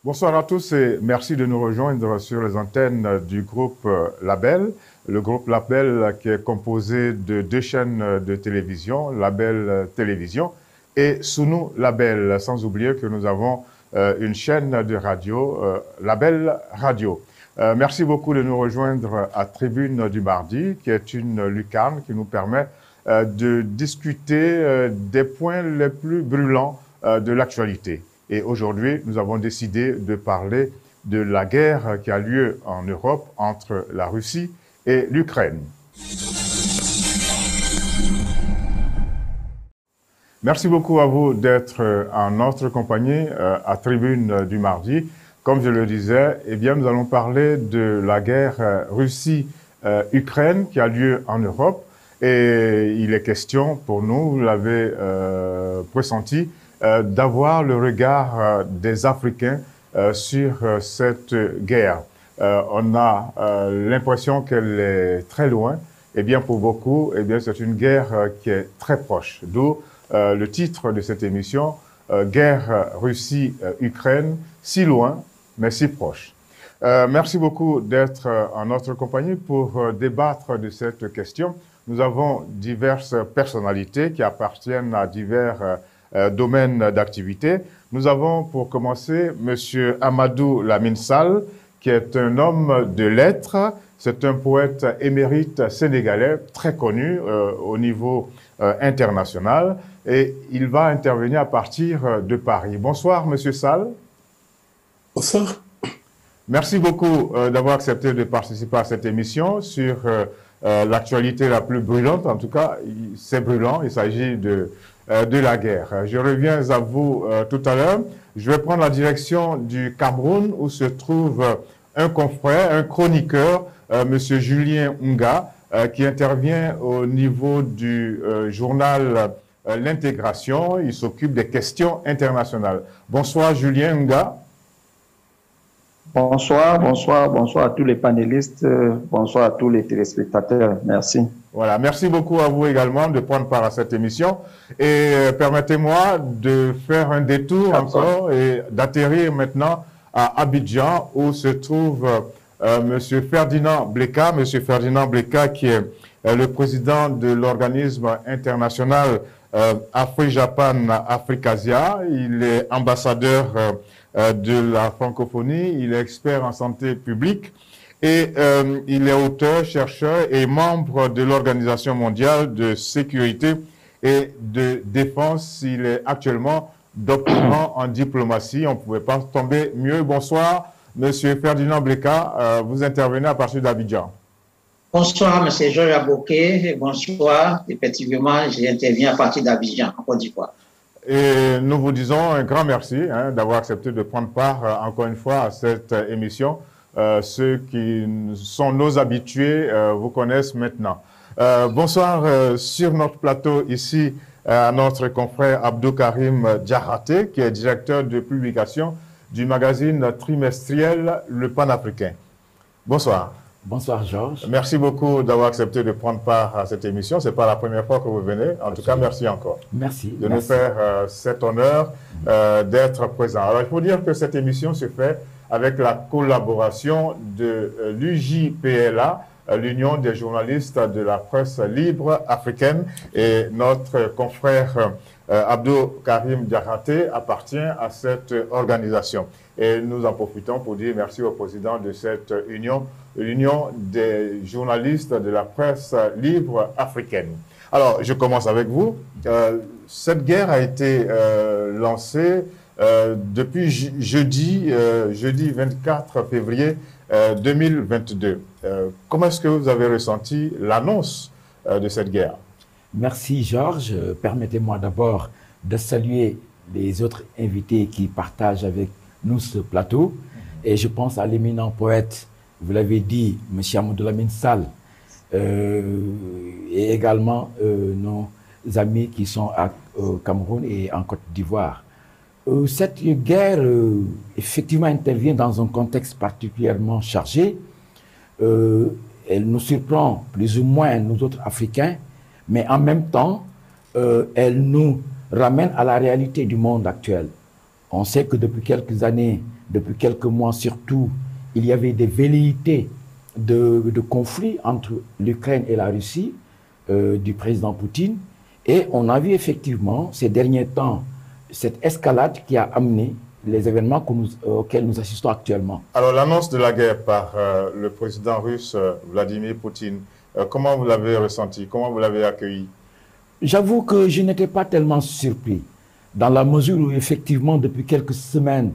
Bonsoir à tous et merci de nous rejoindre sur les antennes du groupe Label. Le groupe Label qui est composé de deux chaînes de télévision, Label Télévision et Sunu Label, sans oublier que nous avons une chaîne de radio, Label Radio. Merci beaucoup de nous rejoindre à Tribune du Mardi, qui est une lucarne qui nous permet de discuter des points les plus brûlants de l'actualité. Et aujourd'hui, nous avons décidé de parler de la guerre qui a lieu en Europe entre la Russie et l'Ukraine. Merci beaucoup à vous d'être en notre compagnie à Tribune du Mardi. Comme je le disais, eh bien, nous allons parler de la guerre Russie-Ukraine qui a lieu en Europe. Et il est question pour nous, vous l'avez pressenti, d'avoir le regard des Africains sur cette guerre. On a l'impression qu'elle est très loin. Eh bien, pour beaucoup, eh bien, c'est une guerre qui est très proche. D'où le titre de cette émission, Guerre Russie-Ukraine, si loin, mais si proche. Merci beaucoup d'être en notre compagnie pour débattre de cette question. Nous avons diverses personnalités qui appartiennent à divers domaines d'activité. Nous avons pour commencer M. Amadou Lamine Sall, qui est un homme de lettres. C'est un poète émérite sénégalais très connu au niveau international et il va intervenir à partir de Paris. Bonsoir, M. Sall. Bonsoir. Merci beaucoup d'avoir accepté de participer à cette émission sur l'actualité la plus brûlante. En tout cas, c'est brûlant, il s'agit de la guerre. Je reviens à vous tout à l'heure. Je vais prendre la direction du Cameroun où se trouve un confrère, un chroniqueur, M. Julien Nga, qui intervient au niveau du journal L'Intégration. Il s'occupe des questions internationales. Bonsoir Julien Nga. Bonsoir, bonsoir, bonsoir à tous les panélistes, bonsoir à tous les téléspectateurs. Merci. Voilà, merci beaucoup à vous également de prendre part à cette émission. Et permettez-moi de faire un détour encore et d'atterrir maintenant à Abidjan où se trouve M. Ferdinand Bleka. M. Ferdinand Bleka qui est le président de l'organisme international Afri-Japan Africasia. Il est ambassadeur de la francophonie, il est expert en santé publique et il est auteur, chercheur et membre de l'Organisation mondiale de sécurité et de défense. Il est actuellement doctorant en diplomatie. On ne pouvait pas tomber mieux. Bonsoir, Monsieur Ferdinand Bleka. Vous intervenez à partir d'Abidjan. Bonsoir, Monsieur Georges Aboké. Bonsoir. Effectivement, j'interviens à partir d'Abidjan, en Côte d'Ivoire. Et nous vous disons un grand merci d'avoir accepté de prendre part encore une fois à cette émission. Ceux qui sont nos habitués vous connaissent maintenant. Bonsoir sur notre plateau ici à notre confrère Abdou Karim Diakhaté, qui est directeur de publication du magazine trimestriel Le Panafricain. Bonsoir. Bonsoir Georges. Merci beaucoup d'avoir accepté de prendre part à cette émission. Ce n'est pas la première fois que vous venez. En tout cas, merci encore. Merci. De nous faire cet honneur d'être présent. Alors, il faut dire que cette émission se fait avec la collaboration de l'UJPLA, l'Union des journalistes de la presse libre africaine. Et notre confrère Abdou Karim Diakhaté appartient à cette organisation. Et nous en profitons pour dire merci au président de cette union, l'Union des journalistes de la presse libre africaine. Alors, je commence avec vous. Cette guerre a été lancée depuis jeudi 24 février 2022. Comment est-ce que vous avez ressenti l'annonce de cette guerre? Merci Georges. Permettez-moi d'abord de saluer les autres invités qui partagent avec nous ce plateau. Et je pense à l'éminent poète, vous l'avez dit, M. Amadou Lamine Sall, et également nos amis qui sont au Cameroun et en Côte d'Ivoire. Cette guerre, effectivement, intervient dans un contexte particulièrement chargé. Elle nous surprend plus ou moins, nous autres Africains, mais en même temps, elle nous ramène à la réalité du monde actuel. On sait que depuis quelques années, depuis quelques mois surtout, il y avait des velléités de conflit entre l'Ukraine et la Russie du président Poutine. Et on a vu effectivement ces derniers temps cette escalade qui a amené les événements auxquels nous assistons actuellement. Alors l'annonce de la guerre par le président russe Vladimir Poutine, comment vous l'avez ressenti? Comment vous l'avez accueilli? J'avoue que je n'étais pas tellement surpris, dans la mesure où effectivement depuis quelques semaines,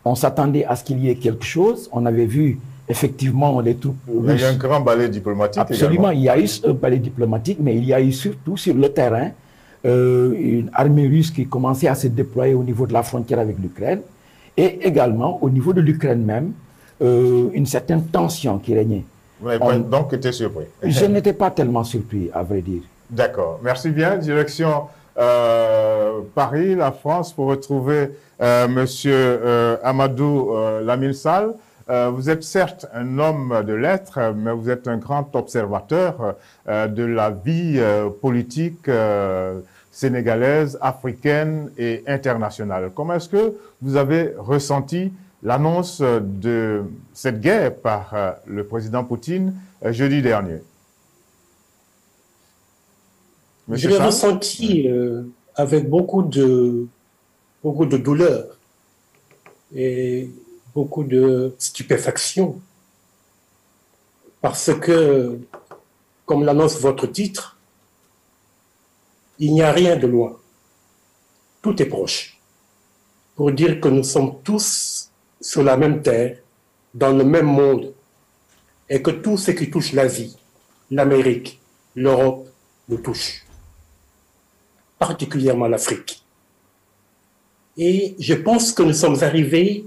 on s'attendait à ce qu'il y ait quelque chose. On avait vu effectivement les troupes russes. Il y a eu un grand balai diplomatique. Absolument, également. il y a eu un balai diplomatique, mais il y a eu surtout sur le terrain une armée russe qui commençait à se déployer au niveau de la frontière avec l'Ukraine et également au niveau de l'Ukraine même, une certaine tension qui régnait. Vous n'avez pas donc été surpris? Je n'étais pas tellement surpris, à vrai dire. D'accord, merci bien. Direction Paris, la France, pour retrouver Monsieur Amadou Lamine Sall. Vous êtes certes un homme de lettres, mais vous êtes un grand observateur de la vie politique sénégalaise, africaine et internationale. Comment est-ce que vous avez ressenti l'annonce de cette guerre par le président Poutine jeudi dernier? Je l'ai ressenti avec beaucoup de douleur et beaucoup de stupéfaction, parce que, comme l'annonce votre titre, il n'y a rien de loin. Tout est proche. Pour dire que nous sommes tous sur la même terre, dans le même monde, et que tout ce qui touche l'Asie, l'Amérique, l'Europe, nous touche. Particulièrement l'Afrique. Et je pense que nous sommes arrivés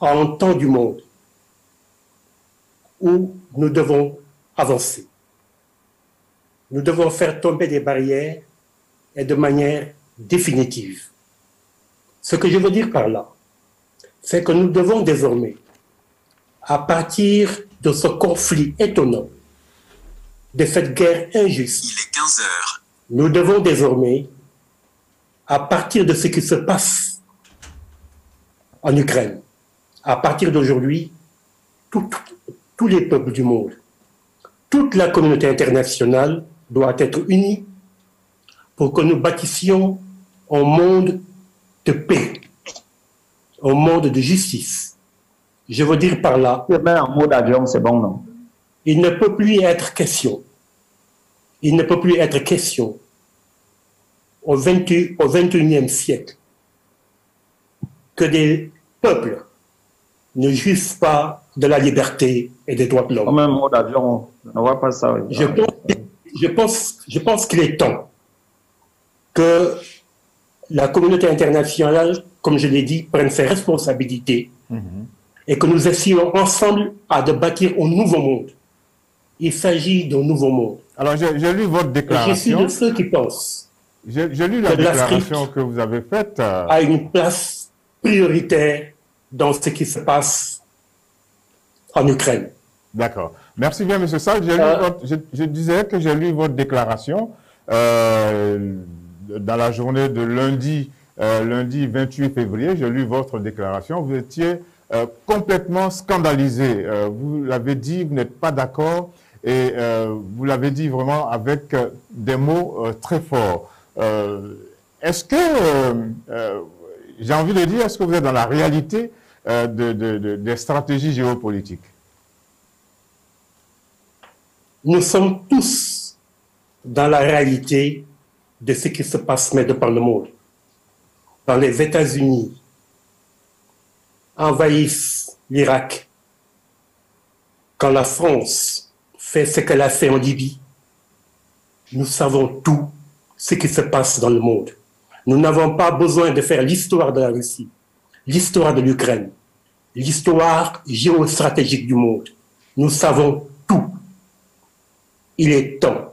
à un temps du monde où nous devons avancer. Nous devons faire tomber des barrières et de manière définitive. Ce que je veux dire par là, c'est que nous devons désormais, à partir de ce conflit étonnant, de cette guerre injuste, il est 15 heures. Nous devons désormais, à partir de ce qui se passe en Ukraine, à partir d'aujourd'hui, tous les peuples du monde, toute la communauté internationale doit être unie pour que nous bâtissions un monde de paix, un monde de justice. Je veux dire par là, Un mot d'avion, c'est bon, non? il ne peut plus être question, il ne peut plus être question au XXIe siècle que des peuples ne jouissent pas de la liberté et des droits de l'homme. Comme un mot d'avion, on ne voit pas ça. Je pense qu'il est temps que la communauté internationale, comme je l'ai dit, prenne ses responsabilités et que nous essayons ensemble de bâtir un nouveau monde. Il s'agit d'un nouveau monde. Alors, j'ai lu votre déclaration. Et je suis de ceux qui pensent J'ai lu la déclaration que vous avez faite. a une place prioritaire dans ce qui se passe en Ukraine. D'accord. Merci bien, M. Sall. Je disais que j'ai lu votre déclaration dans la journée de lundi 28 février. J'ai lu votre déclaration. Vous étiez complètement scandalisé. Vous l'avez dit, vous n'êtes pas d'accord et vous l'avez dit vraiment avec des mots très forts. Est-ce que, j'ai envie de dire, est-ce que vous êtes dans la réalité des stratégies géopolitiques? Nous sommes tous dans la réalité de ce qui se passe maintenant par le monde. Quand les États-Unis envahissent l'Irak, quand la France fait ce qu'elle a fait en Libye, nous savons tout ce qui se passe dans le monde. Nous n'avons pas besoin de faire l'histoire de la Russie, l'histoire de l'Ukraine, l'histoire géostratégique du monde. Nous savons tout. Il est temps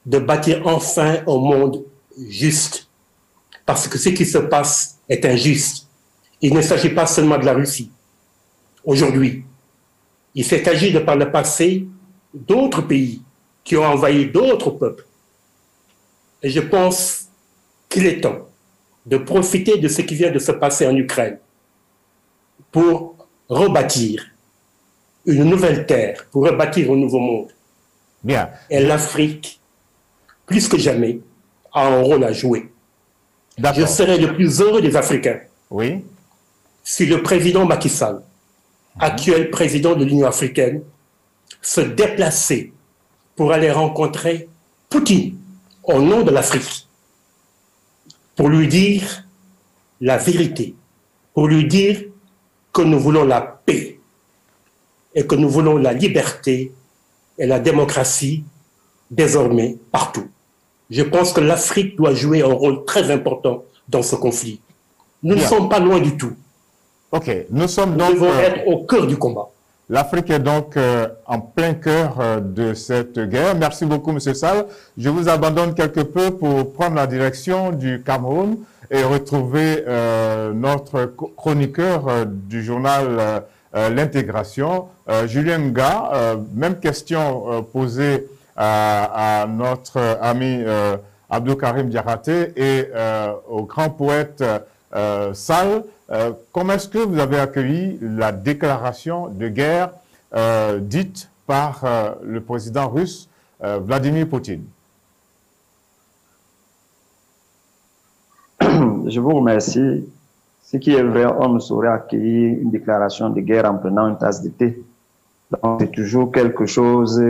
de bâtir enfin un monde juste, parce que ce qui se passe est injuste. Il ne s'agit pas seulement de la Russie. Aujourd'hui, il s'est agi de par le passé d'autres pays qui ont envahi d'autres peuples. Et je pense qu'il est temps de profiter de ce qui vient de se passer en Ukraine pour rebâtir une nouvelle terre, pour rebâtir un nouveau monde. Bien. Et l'Afrique, plus que jamais, a un rôle à jouer. Je serais le plus heureux des Africains oui. si le président Macky Sall, actuel président de l'Union africaine, se déplaçait pour aller rencontrer Poutine au nom de l'Afrique, pour lui dire la vérité, pour lui dire que nous voulons la paix et que nous voulons la liberté et la démocratie désormais partout. Je pense que l'Afrique doit jouer un rôle très important dans ce conflit. Nous ne sommes pas loin du tout. Ok, nous devons être au cœur du combat. L'Afrique est donc en plein cœur de cette guerre. Merci beaucoup, M. Sall. Je vous abandonne quelque peu pour prendre la direction du Cameroun et retrouver notre chroniqueur du journal L'Intégration, Julien Nga. Même question posée à notre ami Abdou Karim Diakhaté et au grand poète Sall. Comment est-ce que vous avez accueilli la déclaration de guerre dite par le président russe Vladimir Poutine? Je vous remercie. Ce qui est vrai, on ne saurait accueillir une déclaration de guerre en prenant une tasse de thé. Donc, c'est toujours quelque chose,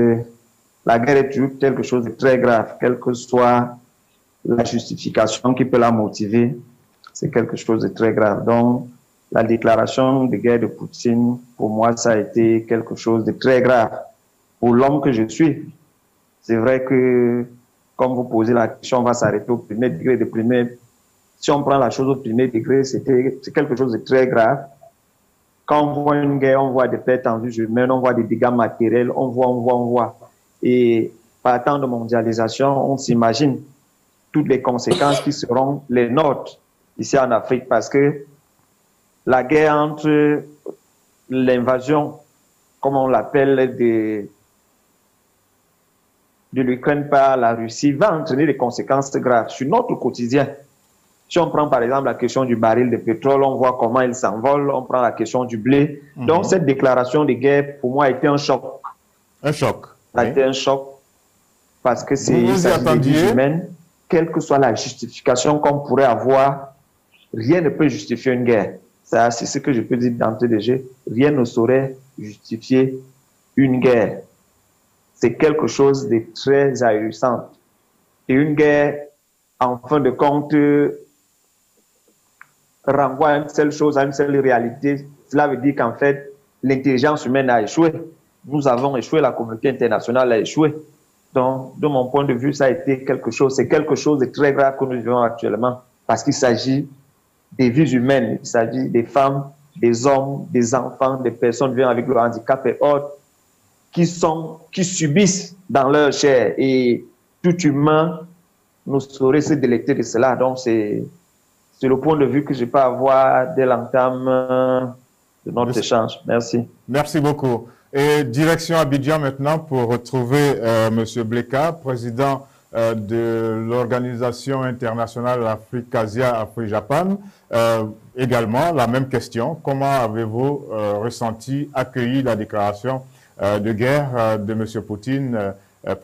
la guerre est toujours quelque chose de très grave, quelle que soit la justification qui peut la motiver, c'est quelque chose de très grave. Donc, la déclaration de guerre de Poutine, pour moi, ça a été quelque chose de très grave. Pour l'homme que je suis, c'est vrai que, comme vous posez la question, on va s'arrêter au premier degré de premier. Si on prend la chose au premier degré, c'est quelque chose de très grave. Quand on voit une guerre, on voit des pertes en vie humaine, on voit des dégâts matériels, on voit. Et par temps de mondialisation, on s'imagine toutes les conséquences qui seront les nôtres ici en Afrique, parce que la guerre entre l'invasion, comme on l'appelle, de l'Ukraine par la Russie va entraîner des conséquences graves sur notre quotidien. Si on prend par exemple la question du baril de pétrole, on voit comment il s'envole, on prend la question du blé. Donc cette déclaration de guerre, pour moi, a été un choc. Un choc. Ça a été un choc parce que c'est des vies humaines. Quelle que soit la justification qu'on pourrait avoir, rien ne peut justifier une guerre. Ça, c'est ce que je peux dire d'entrée de jeu. Rien ne saurait justifier une guerre. C'est quelque chose de très ahurissant. Et une guerre, en fin de compte, renvoie à une seule chose, à une seule réalité. Cela veut dire qu'en fait, l'intelligence humaine a échoué. Nous avons échoué, la communauté internationale a échoué. Donc, de mon point de vue, ça a été quelque chose, c'est quelque chose de très grave que nous vivons actuellement, parce qu'il s'agit des vies humaines, il s'agit des femmes, des hommes, des enfants, des personnes vivant avec le handicap et autres, qui subissent dans leur chair. Et tout humain ne saurait se délecter de cela. Donc, c'est le point de vue que je peux avoir dès l'entame de notre échange. Merci. Merci beaucoup. Et direction Abidjan maintenant pour retrouver M. Bleka, président de l'Organisation internationale Afrique-Asia, Afrique-Japan. Également, la même question. Comment avez-vous ressenti, accueilli la déclaration de guerre de M. Poutine,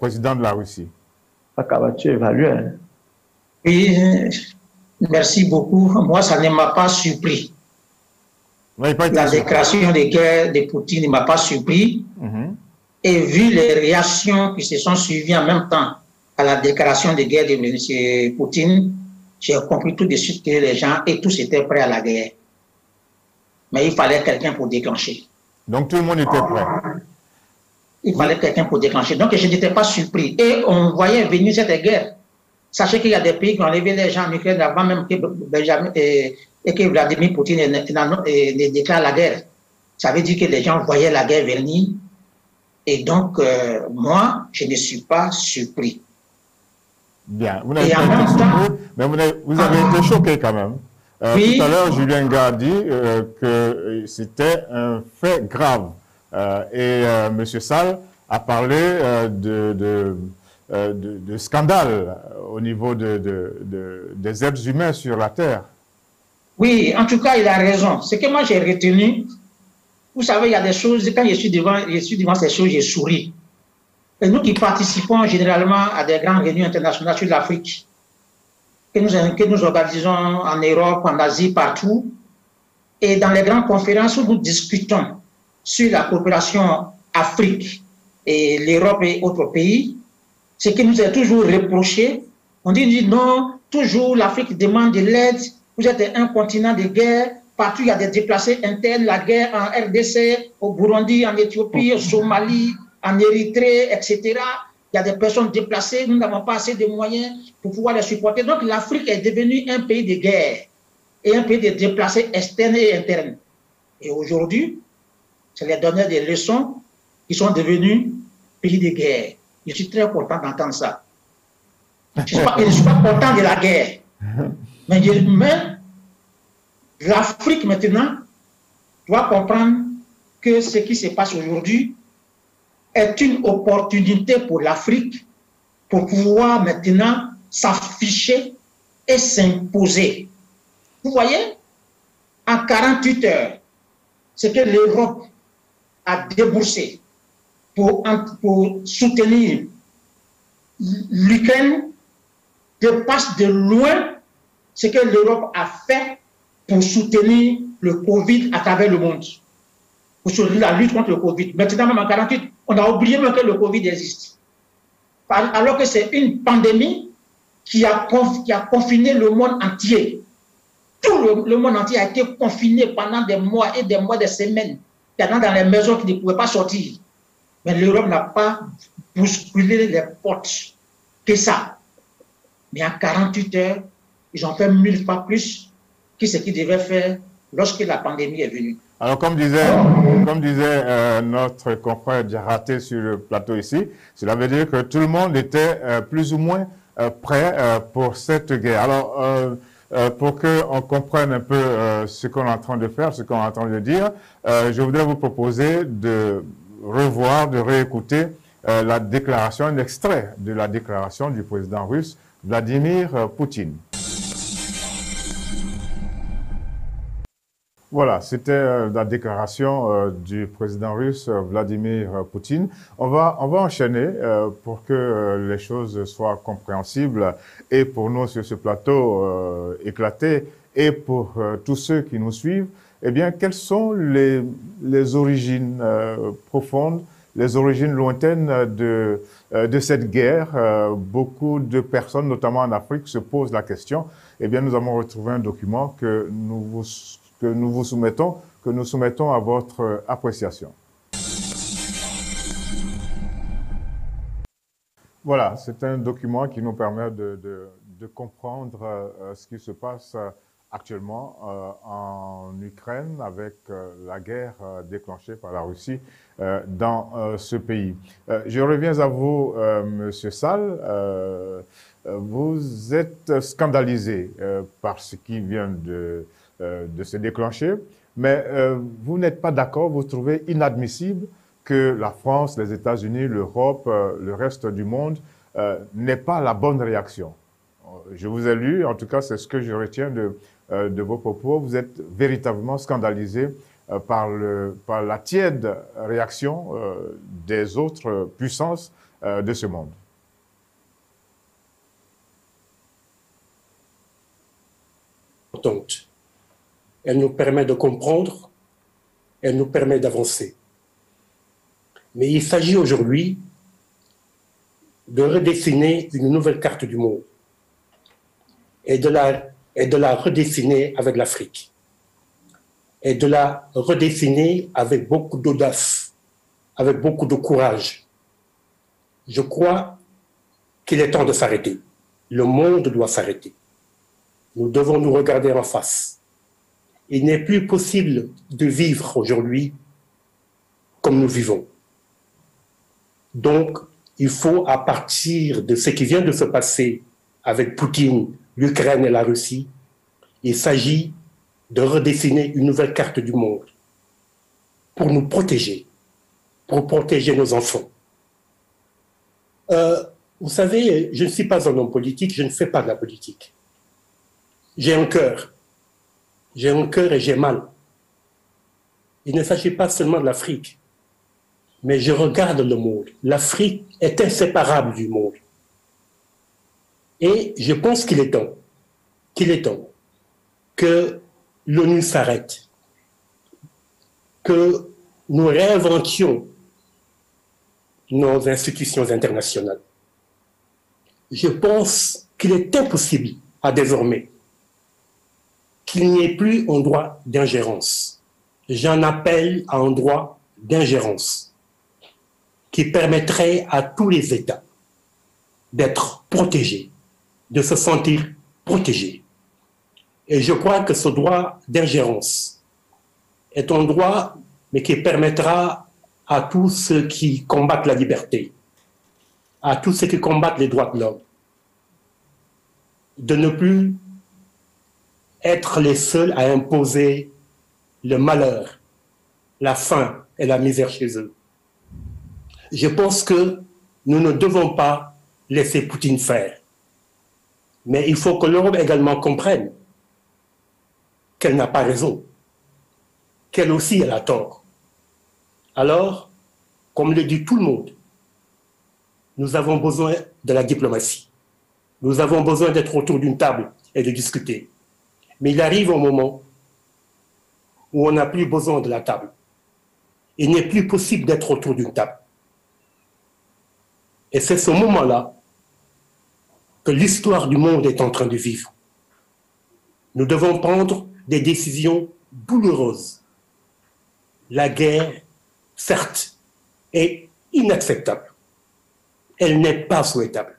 président de la Russie? Tu évalues, hein? Oui, merci beaucoup. Moi, ça ne m'a pas surpris. La déclaration de guerre de Poutine ne m'a pas surpris. Et vu les réactions qui se sont suivies en même temps à la déclaration de guerre de M. Poutine, j'ai compris tout de suite que les gens et tous étaient prêts à la guerre. Mais il fallait quelqu'un pour déclencher. Donc tout le monde était prêt. Il fallait quelqu'un pour déclencher. Donc je n'étais pas surpris. Et on voyait venir cette guerre. Sachez qu'il y a des pays qui ont enlevé les gens en Ukraine avant même que Vladimir Poutine ne déclare la guerre. Ça veut dire que les gens voyaient la guerre venir. Et donc, moi, je ne suis pas surpris. Bien. Vous n'avez pas été surpris, mais vous avez été choqué quand même. Oui. Tout à l'heure, Julien Nga a dit que c'était un fait grave. Et M. Sall a parlé de scandale au niveau des êtres humains sur la Terre. Oui, en tout cas, il a raison. Ce que moi j'ai retenu, vous savez, il y a des choses, quand je suis devant ces choses, je souris. Et nous qui participons généralement à des grandes réunions internationales sur l'Afrique, que nous organisons en Europe, en Asie, partout, et dans les grandes conférences où nous discutons sur la coopération Afrique et l'Europe et autres pays, ce qui nous est toujours reproché, on dit non, toujours l'Afrique demande de l'aide, vous êtes un continent de guerre, partout il y a des déplacés internes, la guerre en RDC, au Burundi, en Éthiopie, au Somalie, en Érythrée, etc. Il y a des personnes déplacées, nous n'avons pas assez de moyens pour pouvoir les supporter. Donc l'Afrique est devenue un pays de guerre et un pays de déplacés externes et internes. Et aujourd'hui, c'est les donneurs des leçons qui sont devenus pays de guerre. Je suis très content d'entendre ça. Je ne suis pas content de la guerre. Mais l'Afrique maintenant doit comprendre que ce qui se passe aujourd'hui est une opportunité pour l'Afrique pour pouvoir maintenant s'afficher et s'imposer. Vous voyez, en 48 heures, ce que l'Europe a déboursé pour soutenir l'Ukraine dépasse de loin ce que l'Europe a fait pour soutenir le Covid à travers le monde, pour soutenir la lutte contre le Covid. Maintenant, même en 48, on a oublié même que le Covid existe. Alors que c'est une pandémie qui a confiné le monde entier. Tout le monde entier a été confiné pendant des mois et des mois, des semaines. Il y en a dans les maisons qui ne pouvaient pas sortir. Mais l'Europe n'a pas bousculé les portes que ça. Mais en 48 heures, ils ont fait 1000 fois plus que ce qu'ils devaient faire lorsque la pandémie est venue. Alors, comme disait notre confrère Diaraté sur le plateau ici, cela veut dire que tout le monde était plus ou moins prêt pour cette guerre. Alors, pour qu'on comprenne un peu ce qu'on est en train de faire, ce qu'on est en train de dire, je voudrais vous proposer de revoir, de réécouter la déclaration, un extrait de la déclaration du président russe Vladimir Poutine. Voilà, c'était la déclaration du président russe Vladimir Poutine. On va enchaîner pour que les choses soient compréhensibles et pour nous sur ce plateau éclaté et pour tous ceux qui nous suivent. Eh bien, quelles sont les origines profondes, les origines lointaines de cette guerre? Beaucoup de personnes, notamment en Afrique, se posent la question. Eh bien, nous avons retrouvé un document que nous soumettons à votre appréciation. Voilà, c'est un document qui nous permet de comprendre ce qui se passe actuellement en Ukraine avec la guerre déclenchée par la Russie dans ce pays. Je reviens à vous, Monsieur Sall. Vous êtes scandalisé par ce qui vient de se déclencher, mais vous n'êtes pas d'accord, vous trouvez inadmissible que la France, les États-Unis, l'Europe, le reste du monde n'aient pas la bonne réaction. Je vous ai lu, en tout cas c'est ce que je retiens de vos propos, vous êtes véritablement scandalisé par la tiède réaction des autres puissances de ce monde. Elle nous permet de comprendre, elle nous permet d'avancer. Mais il s'agit aujourd'hui de redessiner une nouvelle carte du monde et de la redessiner avec l'Afrique et de la redessiner avec beaucoup d'audace, avec beaucoup de courage. Je crois qu'il est temps de s'arrêter. Le monde doit s'arrêter. Nous devons nous regarder en face. Il n'est plus possible de vivre aujourd'hui comme nous vivons. Donc, il faut, à partir de ce qui vient de se passer avec Poutine, l'Ukraine et la Russie, il s'agit de redessiner une nouvelle carte du monde pour nous protéger, pour protéger nos enfants. Vous savez, je ne suis pas un homme politique, je ne fais pas de la politique. J'ai un cœur. j'ai un cœur et j'ai mal. Il ne s'agit pas seulement de l'Afrique, mais je regarde le monde. L'Afrique est inséparable du monde. Et je pense qu'il est temps que l'ONU s'arrête, que nous réinventions nos institutions internationales. Je pense qu'il est impossible à désormais qu'il n'y ait plus un droit d'ingérence. J'en appelle à un droit d'ingérence qui permettrait à tous les États d'être protégés, de se sentir protégés. Et je crois que ce droit d'ingérence est un droit, mais qui permettra à tous ceux qui combattent la liberté, à tous ceux qui combattent les droits de l'homme, de ne plus être les seuls à imposer le malheur, la faim et la misère chez eux. Je pense que nous ne devons pas laisser Poutine faire. Mais il faut que l'Europe également comprenne qu'elle n'a pas raison, qu'elle aussi elle a tort. Alors, comme le dit tout le monde, nous avons besoin de la diplomatie. Nous avons besoin d'être autour d'une table et de discuter. Mais il arrive un moment où on n'a plus besoin de la table. Il n'est plus possible d'être autour d'une table. Et c'est ce moment-là que l'histoire du monde est en train de vivre. Nous devons prendre des décisions douloureuses. La guerre, certes, est inacceptable. Elle n'est pas souhaitable.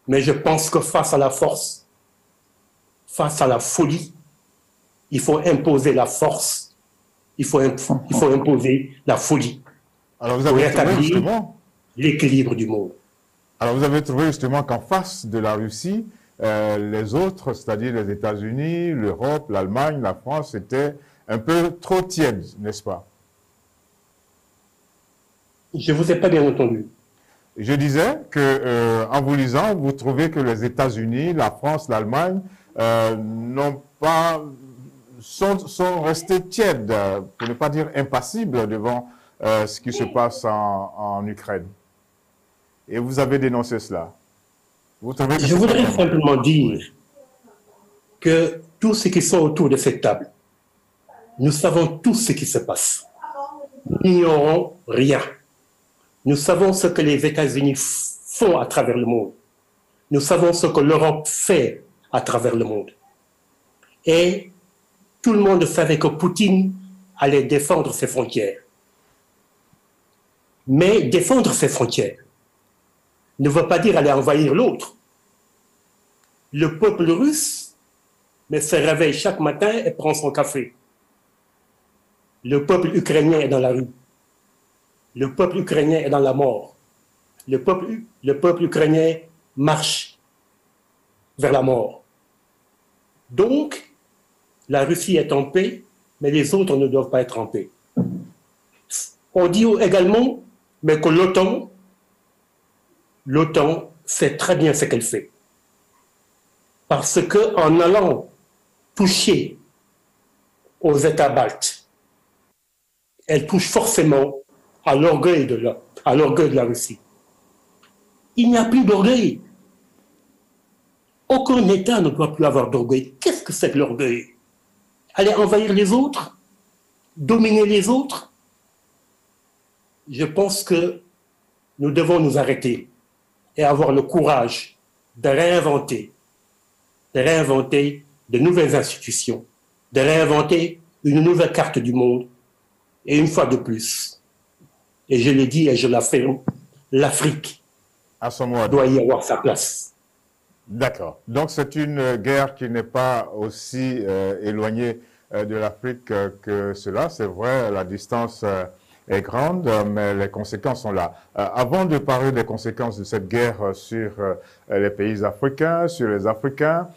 Mais je pense que face à la force, face à la folie, il faut imposer la force, il faut imposer la folie. Alors vous avez trouvé justement l'équilibre du monde. Alors vous avez trouvé justement qu'en face de la Russie, les autres, c'est-à-dire les États-Unis, l'Europe, l'Allemagne, la France, étaient un peu trop tièdes, n'est-ce pas? Je ne vous ai pas bien entendu. Je disais que, en vous lisant, vous trouvez que les États-Unis, la France, l'Allemagne sont restés tièdes, pour ne pas dire impassibles devant ce qui se passe en Ukraine. Et vous avez dénoncé cela. Je voudrais simplement dire que tous ceux qui sont autour de cette table, nous savons tout ce qui se passe. Nous n'ignorons rien. Nous savons ce que les États-Unis font à travers le monde. Nous savons ce que l'Europe fait à travers le monde. Et tout le monde savait que Poutine allait défendre ses frontières. Mais défendre ses frontières ne veut pas dire aller envahir l'autre. Le peuple russe se réveille chaque matin et prend son café. Le peuple ukrainien est dans la rue. Le peuple ukrainien est dans la mort. Le peuple ukrainien marche vers la mort. Donc, la Russie est en paix, mais les autres ne doivent pas être en paix. On dit également mais que l'OTAN sait très bien ce qu'elle fait. Parce qu'en allant toucher aux États baltes, elle touche forcément à l'orgueil de la Russie. Il n'y a plus d'orgueil. Aucun État ne doit plus avoir d'orgueil. Qu'est-ce que c'est que l'orgueil? Aller envahir les autres? Dominer les autres? Je pense que nous devons nous arrêter et avoir le courage de réinventer de nouvelles institutions, de réinventer une nouvelle carte du monde. Et une fois de plus, et je le dis et je l'affirme, l'Afrique doit y avoir sa place. D'accord. Donc c'est une guerre qui n'est pas aussi éloignée de l'Afrique que cela. C'est vrai, la distance est grande, mais les conséquences sont là. Avant de parler des conséquences de cette guerre sur les pays africains, sur les Africains,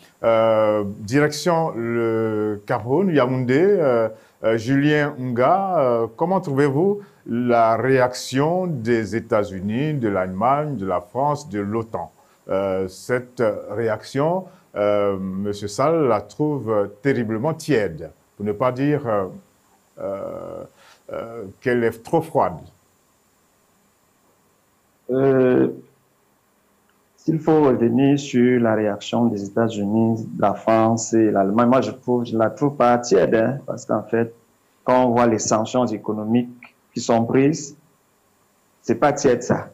direction le Cameroun, Yaoundé, Julien Nga, comment trouvez-vous la réaction des États-Unis, de l'Allemagne, de la France, de l'OTAN? Cette réaction M. Sall la trouve terriblement tiède, pour ne pas dire qu'elle est trop froide. S'il faut revenir sur la réaction des États-Unis, la France et l'Allemagne, moi je ne la trouve pas tiède, hein, parce qu'en fait, quand on voit les sanctions économiques qui sont prises, c'est pas tiède ça.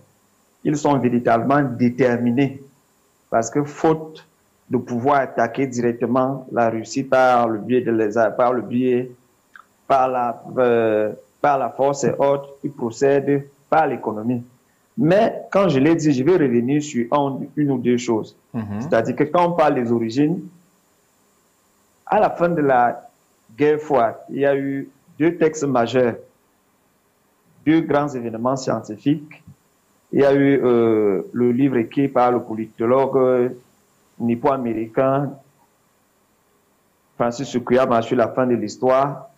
Ils sont véritablement déterminés, parce que faute de pouvoir attaquer directement la Russie par le biais par la force et autres, ils procèdent par l'économie. Mais quand je l'ai dit, je vais revenir sur une ou deux choses. C'est-à-dire que quand on parle des origines, à la fin de la guerre froide, il y a eu deux textes majeurs, deux grands événements scientifiques. Il y a eu le livre écrit par le politologue nippo-américain Francis Fukuyama sur la fin de l'histoire,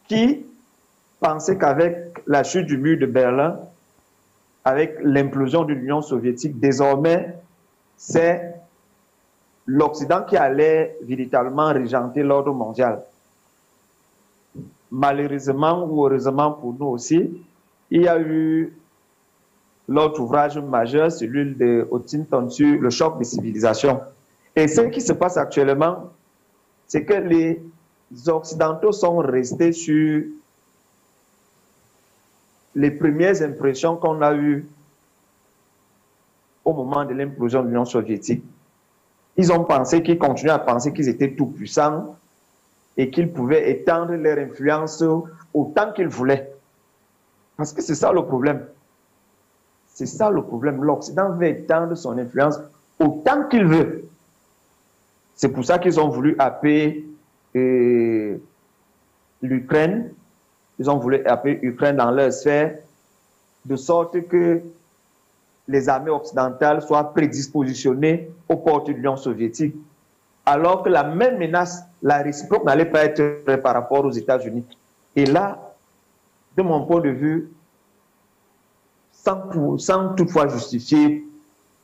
qui pensait qu'avec la chute du mur de Berlin, avec l'implosion de l'Union soviétique, désormais, c'est l'Occident qui allait véritablement régenter l'ordre mondial. Malheureusement ou heureusement pour nous aussi, il y a eu l'autre ouvrage majeur, celui de Huntington sur le choc des civilisations. Et ce qui se passe actuellement, c'est que les Occidentaux sont restés sur les premières impressions qu'on a eues au moment de l'implosion de l'Union soviétique. Ils ont pensé qu'ils continuaient à penser qu'ils étaient tout puissants et qu'ils pouvaient étendre leur influence autant qu'ils voulaient. Parce que c'est ça le problème. C'est ça le problème. L'Occident veut étendre son influence autant qu'il veut. C'est pour ça qu'ils ont voulu happer l'Ukraine. Ils ont voulu happer l'Ukraine dans leur sphère, de sorte que les armées occidentales soient prédispositionnées aux portes de l'Union soviétique. Alors que la même menace, la réciproque, n'allait pas être par rapport aux États-Unis. Et là, de mon point de vue, sans toutefois justifier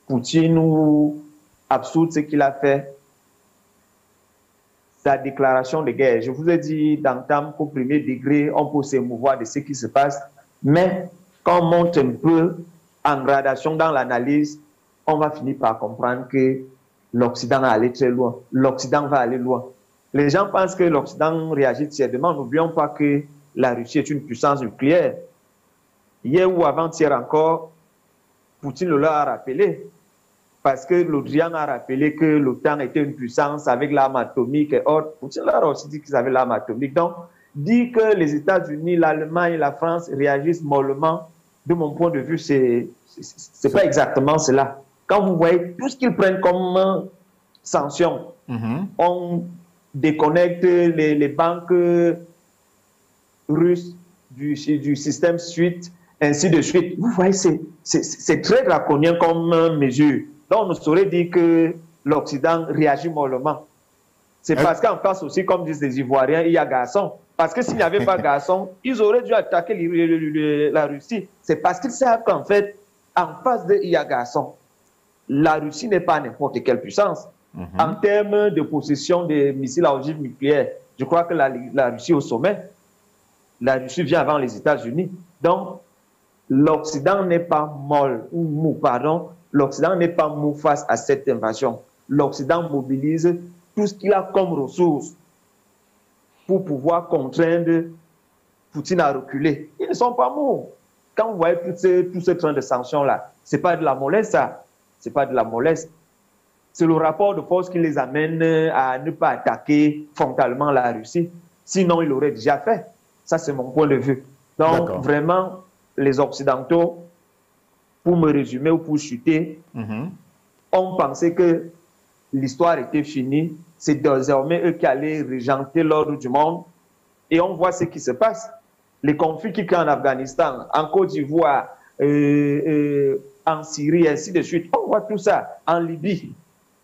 Poutine ou absoudre ce qu'il a fait, sa déclaration de guerre. Je vous ai dit d'entame qu'au premier degré, on peut s'émouvoir de ce qui se passe, mais quand on monte un peu en gradation dans l'analyse, on va finir par comprendre que l'Occident va aller très loin. L'Occident va aller loin. Les gens pensent que l'Occident réagit tièdement. N'oublions pas que la Russie est une puissance nucléaire. Hier ou avant-hier encore, Poutine le leur a rappelé. Parce que l'Odrian a rappelé que l'OTAN était une puissance avec l'arme atomique et autres. Poutine leur a aussi dit qu'ils avaient l'arme atomique. Donc, dire que les États-Unis, l'Allemagne et la France réagissent mollement, de mon point de vue, c'est pas exactement cela. Quand vous voyez tout ce qu'ils prennent comme sanctions, on déconnecte les banques russes du système SWIFT, ainsi de suite. Vous voyez, c'est très draconien comme mesure. Donc, on ne saurait dire que l'Occident réagit mollement. C'est parce qu'en face aussi, comme disent les Ivoiriens, il y a garçon. Parce que s'il n'y avait pas garçon, ils auraient dû attaquer la Russie. C'est parce qu'ils savent qu'en fait, en face d'eux, il y a garçon. La Russie n'est pas n'importe quelle puissance. En termes de possession des missiles à ogive nucléaire, je crois que la Russie est au sommet. La Russie vient avant les États-Unis. Donc, l'Occident n'est pas mou, pardon. L'Occident n'est pas mou face à cette invasion. L'Occident mobilise tout ce qu'il a comme ressources pour pouvoir contraindre Poutine à reculer. Ils ne sont pas mous. Quand vous voyez tout ce train de sanctions-là, ce n'est pas de la mollesse, ça. Ce n'est pas de la mollesse. C'est le rapport de force qui les amène à ne pas attaquer frontalement la Russie. Sinon, ils l'auraient déjà fait. Ça, c'est mon point de vue. Donc, vraiment, les Occidentaux, pour me résumer ou pour chuter, ont pensé que l'histoire était finie. C'est désormais eux qui allaient régenter l'ordre du monde. Et on voit ce qui se passe. Les conflits qui créent en Afghanistan, en Côte d'Ivoire, en Syrie, ainsi de suite. On voit tout ça en Libye.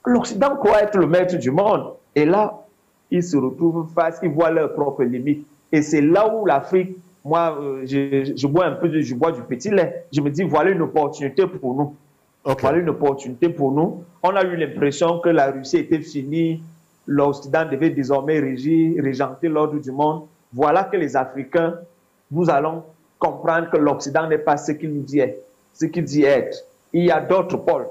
L'Occident croit être le maître du monde. Et là, ils se retrouvent face, ils voient leurs propres limites. Et c'est là où l'Afrique, moi, je bois un peu du petit lait. Je me dis, voilà une opportunité pour nous. Voilà une opportunité pour nous. On a eu l'impression que la Russie était finie, l'Occident devait désormais régenter l'ordre du monde. Voilà que les Africains, nous allons comprendre que l'Occident n'est pas ce qu'il nous dit être, ce qu'il dit être. Il y a d'autres pôles,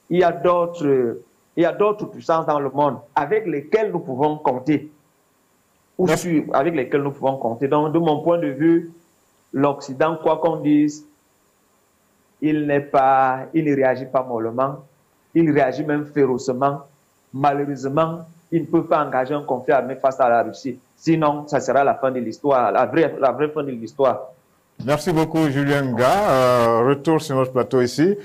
il y a d'autres puissances dans le monde avec lesquelles nous pouvons compter. Avec lesquelles nous pouvons compter. Donc, de mon point de vue, l'Occident, quoi qu'on dise, il ne réagit pas mollement, il réagit même férocement. Malheureusement, il ne peut pas engager un conflit armé face à la Russie. Sinon, ça sera la fin de l'histoire, la vraie fin de l'histoire. Merci beaucoup, Julien Nga. Retour sur notre plateau ici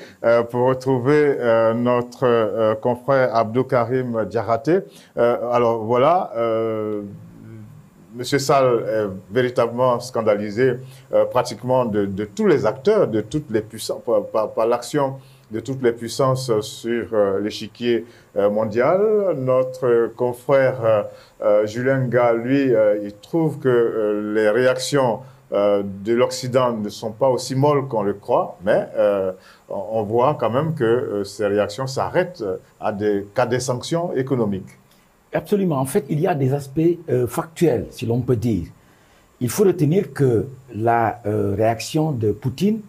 pour retrouver notre confrère Abdou Karim Diarraté. Alors voilà, Monsieur Sall est véritablement scandalisé pratiquement de tous les acteurs, de toutes les puissances, par l'action de toutes les puissances sur l'échiquier mondial. Notre confrère Julien Nga, lui, il trouve que les réactions de l'Occident ne sont pas aussi molles qu'on le croit, mais on voit quand même que ces réactions s'arrêtent à des sanctions économiques. Absolument. En fait, il y a des aspects factuels, si l'on peut dire. Il faut retenir que la réaction de Poutine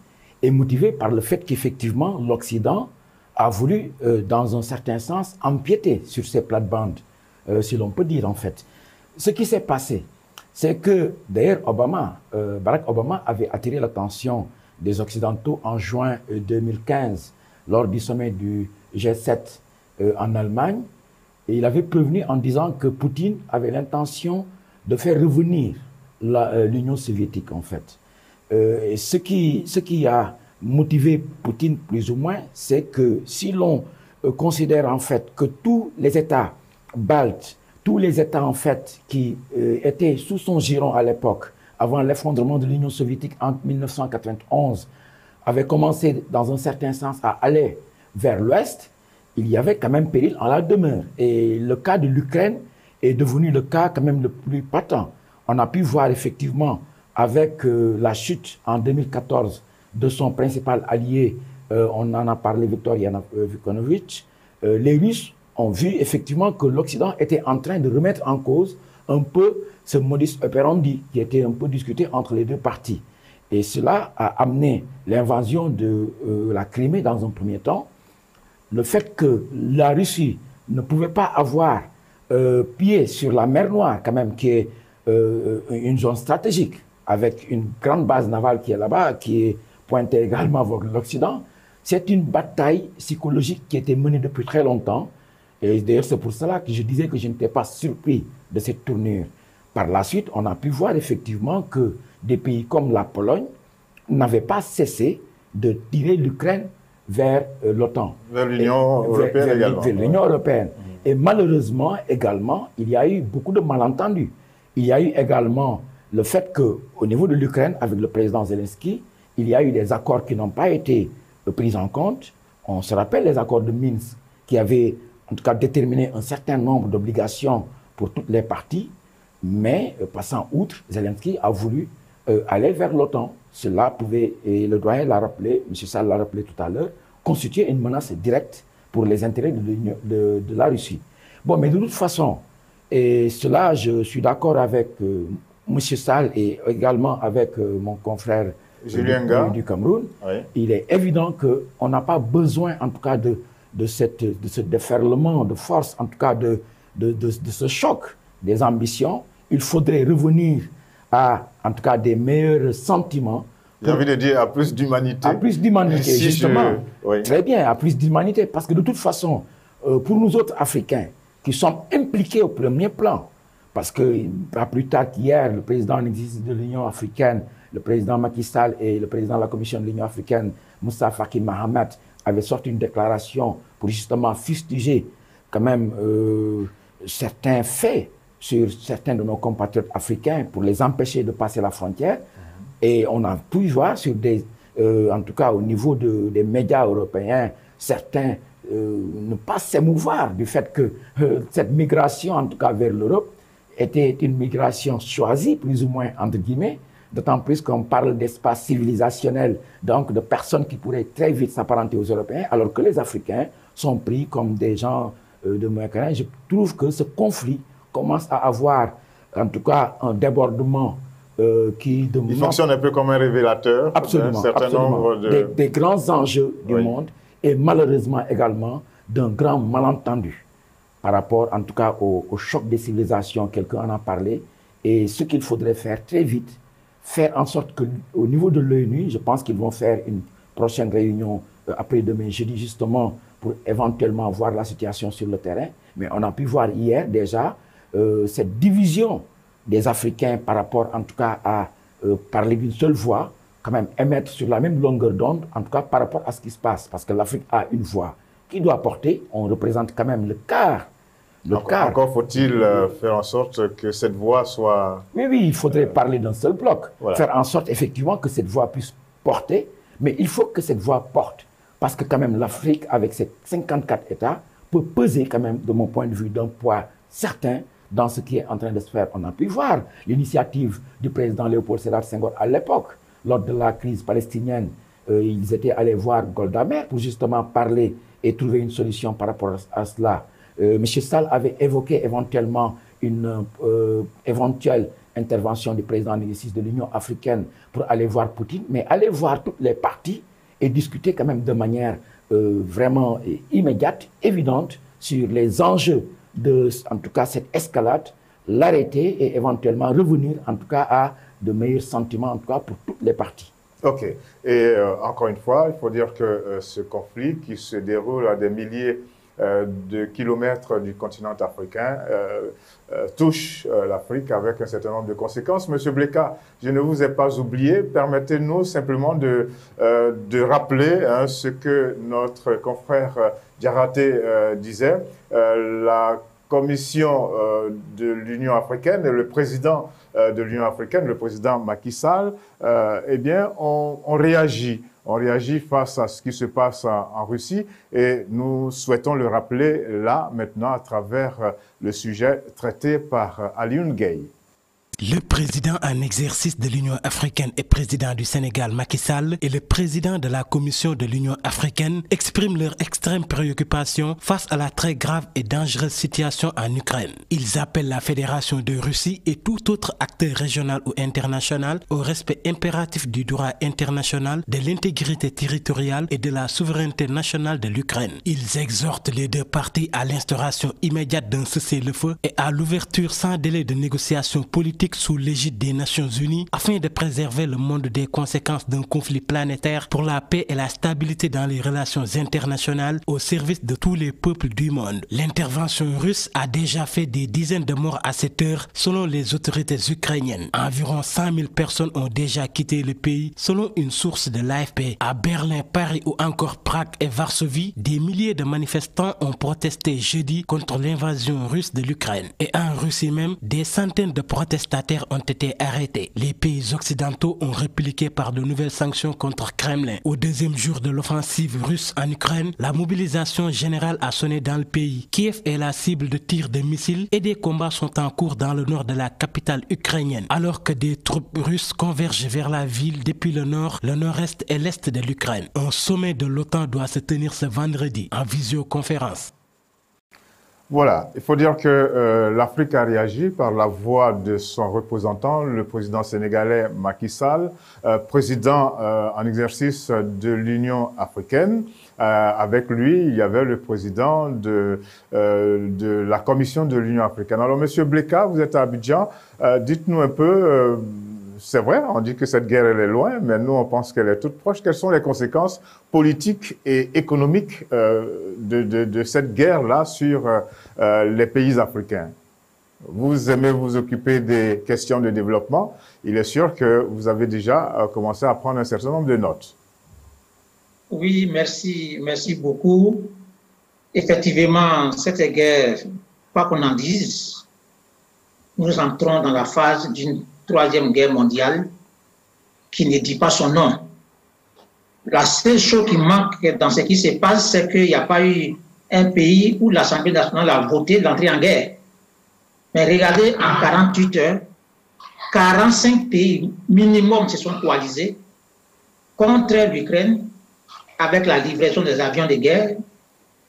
est motivée par le fait qu'effectivement, l'Occident a voulu, dans un certain sens, empiéter sur ces plates-bandes, si l'on peut dire en fait. Ce qui s'est passé, c'est que, d'ailleurs, Barack Obama avait attiré l'attention des Occidentaux en juin 2015, lors du sommet du G7 en Allemagne, et il avait prévenu en disant que Poutine avait l'intention de faire revenir l'Union soviétique, en fait. Et ce qui a motivé Poutine plus ou moins, c'est que si l'on considère en fait que tous les États baltes, tous les États en fait qui étaient sous son giron à l'époque, avant l'effondrement de l'Union soviétique en 1991, avaient commencé dans un certain sens à aller vers l'Ouest, il y avait quand même péril en la demeure. Et le cas de l'Ukraine est devenu le cas quand même le plus patent. On a pu voir effectivement avec la chute en 2014 de son principal allié, on en a parlé, Viktor Yanukovych, les Russes ont vu effectivement que l'Occident était en train de remettre en cause un peu ce modus operandi qui était un peu discuté entre les deux parties. Et cela a amené l'invasion de la Crimée dans un premier temps. Le fait que la Russie ne pouvait pas avoir pied sur la mer Noire, quand même, qui est une zone stratégique, avec une grande base navale qui est là-bas, qui est pointée également vers l'Occident, c'est une bataille psychologique qui a été menée depuis très longtemps. Et d'ailleurs, c'est pour cela que je disais que je n'étais pas surpris de cette tournure. Par la suite, on a pu voir effectivement que des pays comme la Pologne n'avaient pas cessé de tirer l'Ukraine vers l'OTAN. Vers l'Union européenne également. Vers l'Union européenne. Et malheureusement, également, il y a eu beaucoup de malentendus. Il y a eu également le fait qu'au niveau de l'Ukraine, avec le président Zelensky, il y a eu des accords qui n'ont pas été pris en compte. On se rappelle les accords de Minsk qui avaient en tout cas déterminé un certain nombre d'obligations pour toutes les parties, mais passant outre, Zelensky a voulu aller vers l'OTAN. Cela pouvait, et le doyen l'a rappelé, M. Sall l'a rappelé tout à l'heure, constituer une menace directe pour les intérêts de la Russie. Bon, mais de toute façon, et cela, je suis d'accord avec M. Sall et également avec mon confrère Julien Nga du Cameroun. Oui. Il est évident qu'on n'a pas besoin, en tout cas, de ce déferlement de force, en tout cas de ce choc des ambitions. Il faudrait revenir à, en tout cas, des meilleurs sentiments. J'ai envie de dire à plus d'humanité. À plus d'humanité, justement. Oui. Très bien, à plus d'humanité. Parce que de toute façon, pour nous autres Africains, qui sommes impliqués au premier plan, parce que, pas plus tard qu'hier, le président en exercice de l'Union africaine, le président Macky Sall et le président de la Commission de l'Union africaine, Moussa Faki Mahamat, avaient sorti une déclaration pour justement fustiger quand même certains faits sur certains de nos compatriotes africains pour les empêcher de passer la frontière. Et on a pu voir sur en tout cas au niveau des médias européens, certains ne pas s'émouvoir du fait que cette migration, en tout cas vers l'Europe, était une migration choisie, plus ou moins, entre guillemets, d'autant plus qu'on parle d'espace civilisationnel, donc de personnes qui pourraient très vite s'apparenter aux Européens, alors que les Africains sont pris comme des gens de moins que rien. Je trouve que ce conflit commence à avoir, en tout cas, un débordement qui demande... Il fonctionne un peu comme un révélateur d'un certain nombre de... Des grands enjeux du monde et malheureusement également d'un grand malentendu par rapport, en tout cas, au choc des civilisations. Quelqu'un en a parlé. Et ce qu'il faudrait faire très vite, faire en sorte qu'au niveau de l'ONU, je pense qu'ils vont faire une prochaine réunion après-demain, jeudi, justement, pour éventuellement voir la situation sur le terrain. Mais on a pu voir hier déjà cette division des Africains par rapport, en tout cas, à parler d'une seule voix, quand même émettre sur la même longueur d'onde, en tout cas par rapport à ce qui se passe. Parce que l'Afrique a une voix qui doit porter, on représente quand même le quart. Encore faut-il faire en sorte que cette voix soit... Oui, il faudrait parler d'un seul bloc. Voilà. Faire en sorte effectivement que cette voix puisse porter, mais il faut que cette voix porte. Parce que quand même l'Afrique, avec ses 54 États, peut peser quand même, de mon point de vue, d'un poids certain dans ce qui est en train de se faire. On a pu voir l'initiative du président Léopold Sédar Senghor à l'époque, lors de la crise palestinienne. Ils étaient allés voir Golda Meir pour justement parler et trouver une solution par rapport à cela. M. Sall avait évoqué éventuellement une éventuelle intervention du président en exercice de l'Union africaine pour aller voir Poutine, mais aller voir toutes les parties et discuter quand même de manière vraiment immédiate, évidente, sur les enjeux de, en tout cas, cette escalade, l'arrêter et éventuellement revenir, en tout cas, à de meilleurs sentiments, en tout cas, pour toutes les parties. OK. Et encore une fois, il faut dire que ce conflit qui se déroule à des milliers de kilomètres du continent africain touche l'Afrique avec un certain nombre de conséquences. Monsieur Bleka, je ne vous ai pas oublié. Permettez-nous simplement de rappeler ce que notre confrère Diaraté disait. La Commission de l'Union africaine et le président de l'Union africaine, le président Macky Sall, eh bien, on réagit. On réagit face à ce qui se passe en Russie et nous souhaitons le rappeler là, maintenant, à travers le sujet traité par Alioune Gueye. Le président en exercice de l'Union africaine et président du Sénégal, Macky Sall, et le président de la Commission de l'Union africaine expriment leur extrême préoccupation face à la très grave et dangereuse situation en Ukraine. Ils appellent la Fédération de Russie et tout autre acteur régional ou international au respect impératif du droit international, de l'intégrité territoriale et de la souveraineté nationale de l'Ukraine. Ils exhortent les deux parties à l'instauration immédiate d'un cessez-le-feu et à l'ouverture sans délai de négociations politiques sous l'égide des Nations Unies afin de préserver le monde des conséquences d'un conflit planétaire pour la paix et la stabilité dans les relations internationales au service de tous les peuples du monde. L'intervention russe a déjà fait des dizaines de morts à cette heure selon les autorités ukrainiennes. Environ 100 000 personnes ont déjà quitté le pays selon une source de l'AFP. À Berlin, Paris ou encore Prague et Varsovie, des milliers de manifestants ont protesté jeudi contre l'invasion russe de l'Ukraine. Et en Russie même, des centaines de protestataires ont été arrêtés. Les pays occidentaux ont répliqué par de nouvelles sanctions contre Kremlin. Au deuxième jour de l'offensive russe en Ukraine, la mobilisation générale a sonné dans le pays. Kiev est la cible de tirs de missiles et des combats sont en cours dans le nord de la capitale ukrainienne, alors que des troupes russes convergent vers la ville depuis le nord, le nord-est et l'est de l'Ukraine. Un sommet de l'OTAN doit se tenir ce vendredi en visioconférence. Voilà, il faut dire que l'Afrique a réagi par la voix de son représentant, le président sénégalais Macky Sall, président en exercice de l'Union africaine. Avec lui, il y avait le président de la Commission de l'Union africaine. Alors, Monsieur Bleka, vous êtes à Abidjan. Dites-nous un peu, c'est vrai, on dit que cette guerre, elle est loin, mais nous, on pense qu'elle est toute proche. Quelles sont les conséquences politiques et économiques de cette guerre-là sur les pays africains? Vous aimez vous occuper des questions de développement. Il est sûr que vous avez déjà commencé à prendre un certain nombre de notes. Oui, merci beaucoup. Effectivement, cette guerre, quoi qu'on en dise, nous entrons dans la phase d'une Troisième Guerre mondiale qui ne dit pas son nom. La seule chose qui manque dans ce qui se passe, c'est qu'il n'y a pas eu un pays où l'Assemblée nationale a voté l'entrée en guerre. Mais regardez, en 48 heures, 45 pays minimum se sont coalisés contre l'Ukraine avec la livraison des avions de guerre,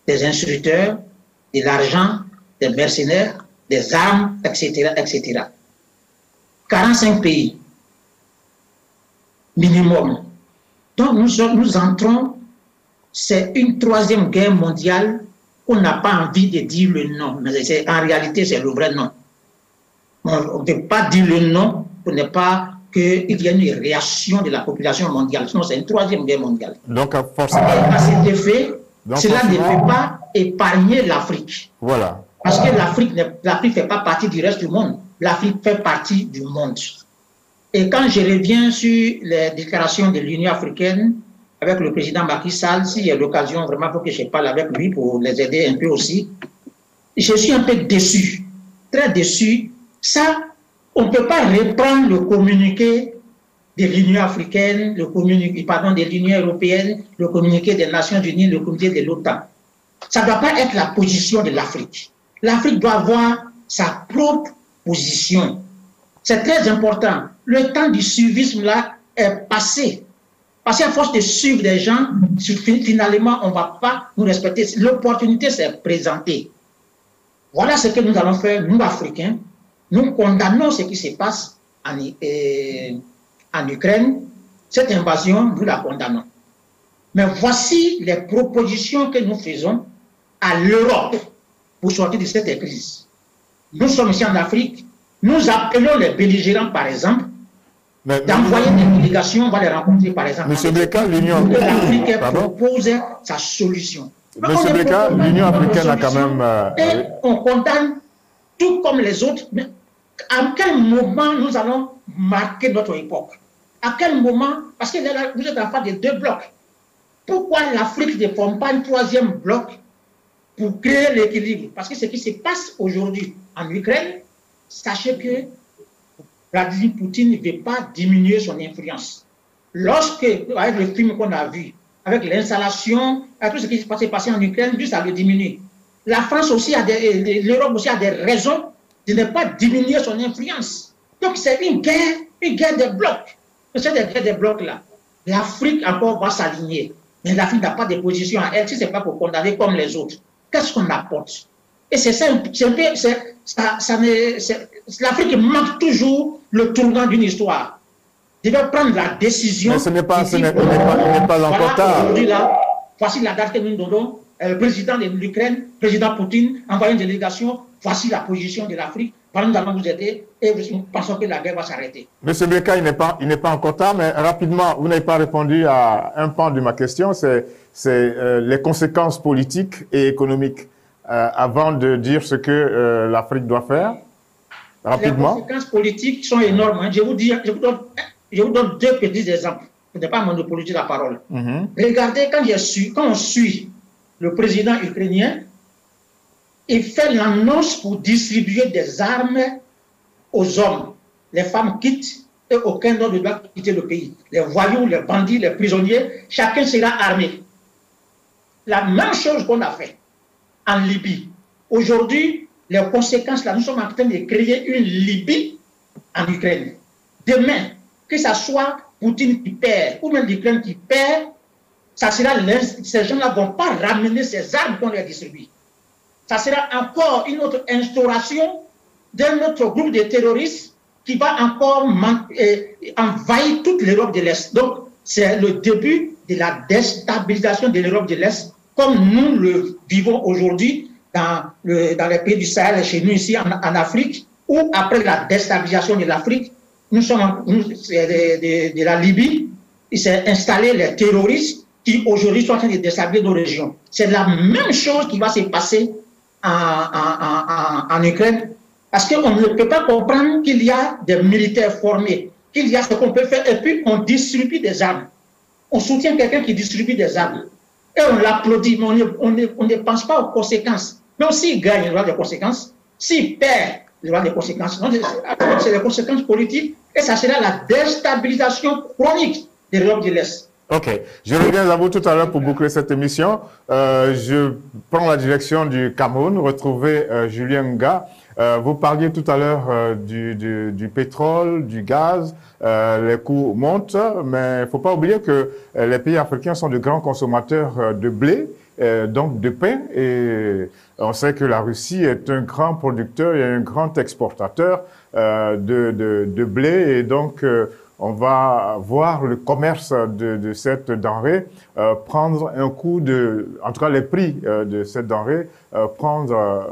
des instructeurs, de l'argent, des mercenaires, des armes, etc., etc. 45 pays minimum. Donc nous entrons, c'est une troisième guerre mondiale qu'on n'a pas envie de dire le nom, mais en réalité c'est le vrai nom. On ne peut pas dire le nom pour ne pas qu'il y ait une réaction de la population mondiale, sinon c'est une troisième guerre mondiale. Donc forcément... Et à cet effet, cela ne peut pas épargner l'Afrique. Voilà. Parce que l'Afrique ne fait pas partie du reste du monde. L'Afrique fait partie du monde. Et quand je reviens sur les déclarations de l'Union africaine avec le président Macky Sall, s'il y a l'occasion vraiment pour que je parle avec lui pour les aider un peu aussi, je suis un peu déçu, très déçu. Ça, on ne peut pas reprendre le communiqué de l'Union africaine, le communiqué, pardon, de l'Union européenne, le communiqué des Nations Unies, le communiqué de l'OTAN. Ça ne doit pas être la position de l'Afrique. L'Afrique doit avoir sa propre position. C'est très important. Le temps du suivisme là est passé. Parce qu'à force de suivre des gens, finalement, on ne va pas nous respecter. L'opportunité s'est présentée. Voilà ce que nous allons faire, nous, Africains. Nous condamnons ce qui se passe en Ukraine. Cette invasion, nous la condamnons. Mais voici les propositions que nous faisons à l'Europe pour sortir de cette crise. Nous sommes ici en Afrique. Nous appelons les belligérants, par exemple, d'envoyer des délégations, on va les rencontrer, par exemple. Monsieur Bleka, l'Union... L'Afrique propose sa solution. Monsieur Bleka, l'Union africaine a quand même... Et on condamne tout comme les autres. Mais à quel moment nous allons marquer notre époque? À quel moment? Parce que vous êtes en face de deux blocs. Pourquoi l'Afrique ne forme pas un troisième bloc pour créer l'équilibre? Parce que ce qui se passe aujourd'hui en Ukraine, sachez que Vladimir Poutine ne veut pas diminuer son influence. Lorsque, avec le film qu'on a vu, avec l'installation, avec tout ce qui s'est passé en Ukraine, lui, ça le diminue. La France aussi l'Europe aussi a des raisons de ne pas diminuer son influence. Donc c'est une guerre des blocs. C'est des guerres des blocs là. L'Afrique encore va s'aligner. Mais l'Afrique n'a pas de position à elle, si ce n'est pas pour condamner comme les autres. Qu'est-ce qu'on apporte? Et c'est ça, l'Afrique manque toujours le tournant d'une histoire. Il va prendre la décision. Mais ce n'est pas encore tard. Aujourd'hui, là, voici la date que nous donnons. Le président de l'Ukraine, président Poutine, envoie une délégation. Voici la position de l'Afrique. Nous allons vous aider et nous pensons que la guerre va s'arrêter. Monsieur Bleka, il n'est pas encore tard, mais rapidement, vous n'avez pas répondu à un pan de ma question, c'est les conséquences politiques et économiques. Avant de dire ce que l'Afrique doit faire, rapidement. Les conséquences politiques sont énormes. Hein. Je vous donne deux petits exemples. Je n'ai pas monopolisé la parole. Regardez, quand on suit le président ukrainien, il fait l'annonce pour distribuer des armes aux hommes. Les femmes quittent et aucun homme ne doit quitter le pays. Les voyous, les bandits, les prisonniers, chacun sera armé. La même chose qu'on a fait en Libye. Aujourd'hui, les conséquences, là, nous sommes en train de créer une Libye en Ukraine. Demain, que ce soit Poutine qui perd ou même l'Ukraine qui perd, ça sera ces gens-là ne vont pas ramener ces armes qu'on leur distribue. Ça sera encore une autre instauration d'un autre groupe de terroristes qui va encore envahir toute l'Europe de l'Est. Donc, c'est le début de la déstabilisation de l'Europe de l'Est, comme nous le vivons aujourd'hui dans les pays du Sahel, chez nous ici en Afrique, où après la déstabilisation de l'Afrique, de la Libye, il s'est installé les terroristes qui aujourd'hui sont en train de déstabiliser nos régions. C'est la même chose qui va se passer en Ukraine, parce qu'on ne peut pas comprendre qu'il y a des militaires formés, qu'il y a ce qu'on peut faire, et puis on distribue des armes. On soutient quelqu'un qui distribue des armes. Et on l'applaudit, mais on ne pense pas aux conséquences. Donc s'il gagne, il y aura des conséquences. S'il perd, il y aura des conséquences. Donc c'est des conséquences politiques, et ça sera la déstabilisation chronique de l'Europe de l'Est. Ok, je reviens à vous tout à l'heure pour boucler cette émission. Je prends la direction du Cameroun, retrouver Julien Nga. Vous parliez tout à l'heure du pétrole, du gaz, les coûts montent, mais il ne faut pas oublier que les pays africains sont de grands consommateurs de blé, donc de pain, et on sait que la Russie est un grand producteur et un grand exportateur de blé, et donc on va voir le commerce de cette denrée prendre un coup en tout cas les prix de cette denrée prendre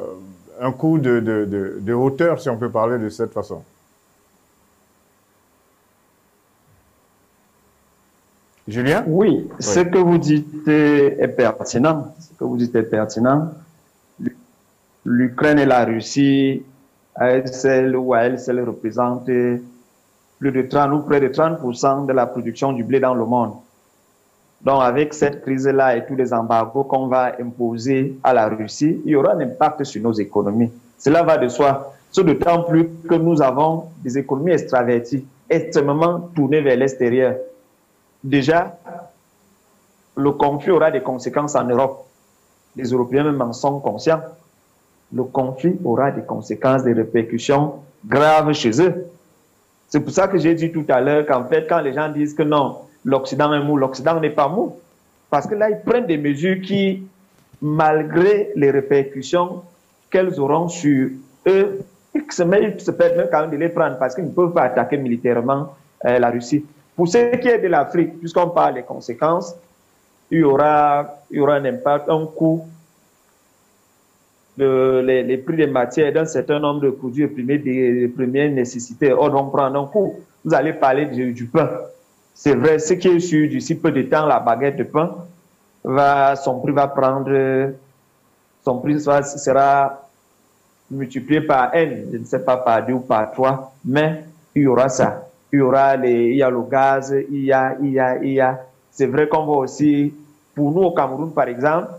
un coup de hauteur, si on peut parler de cette façon. Julien? Oui, ce que vous dites est pertinent. Ce que vous dites est pertinent. L'Ukraine et la Russie, à elle seule représentent plus de 30 ou près de 30% de la production du blé dans le monde. Donc, avec cette crise-là et tous les embargos qu'on va imposer à la Russie, il y aura un impact sur nos économies. Cela va de soi. Ce d'autant plus que nous avons des économies extraverties, extrêmement tournées vers l'extérieur. Déjà, le conflit aura des conséquences en Europe. Les Européens même en sont conscients. Le conflit aura des conséquences, des répercussions graves chez eux. C'est pour ça que j'ai dit tout à l'heure qu'en fait, quand les gens disent que non, l'Occident est mou, l'Occident n'est pas mou. Parce que là, ils prennent des mesures qui, malgré les répercussions qu'elles auront sur eux, ils se permettent même quand même de les prendre parce qu'ils ne peuvent pas attaquer militairement la Russie. Pour ce qui est de l'Afrique, puisqu'on parle des conséquences, il y aura un impact, un coût, les prix des matières d'un certain nombre de produits des premières nécessités vont prendre un coût. Vous allez parler du pain. C'est vrai, ce qui est sûr, d'ici peu de temps, la baguette de pain, son prix sera multiplié par N, je ne sais pas par 2 ou par 3, mais il y aura ça. Il y a le gaz, il y a. C'est vrai qu'on va aussi, pour nous au Cameroun par exemple,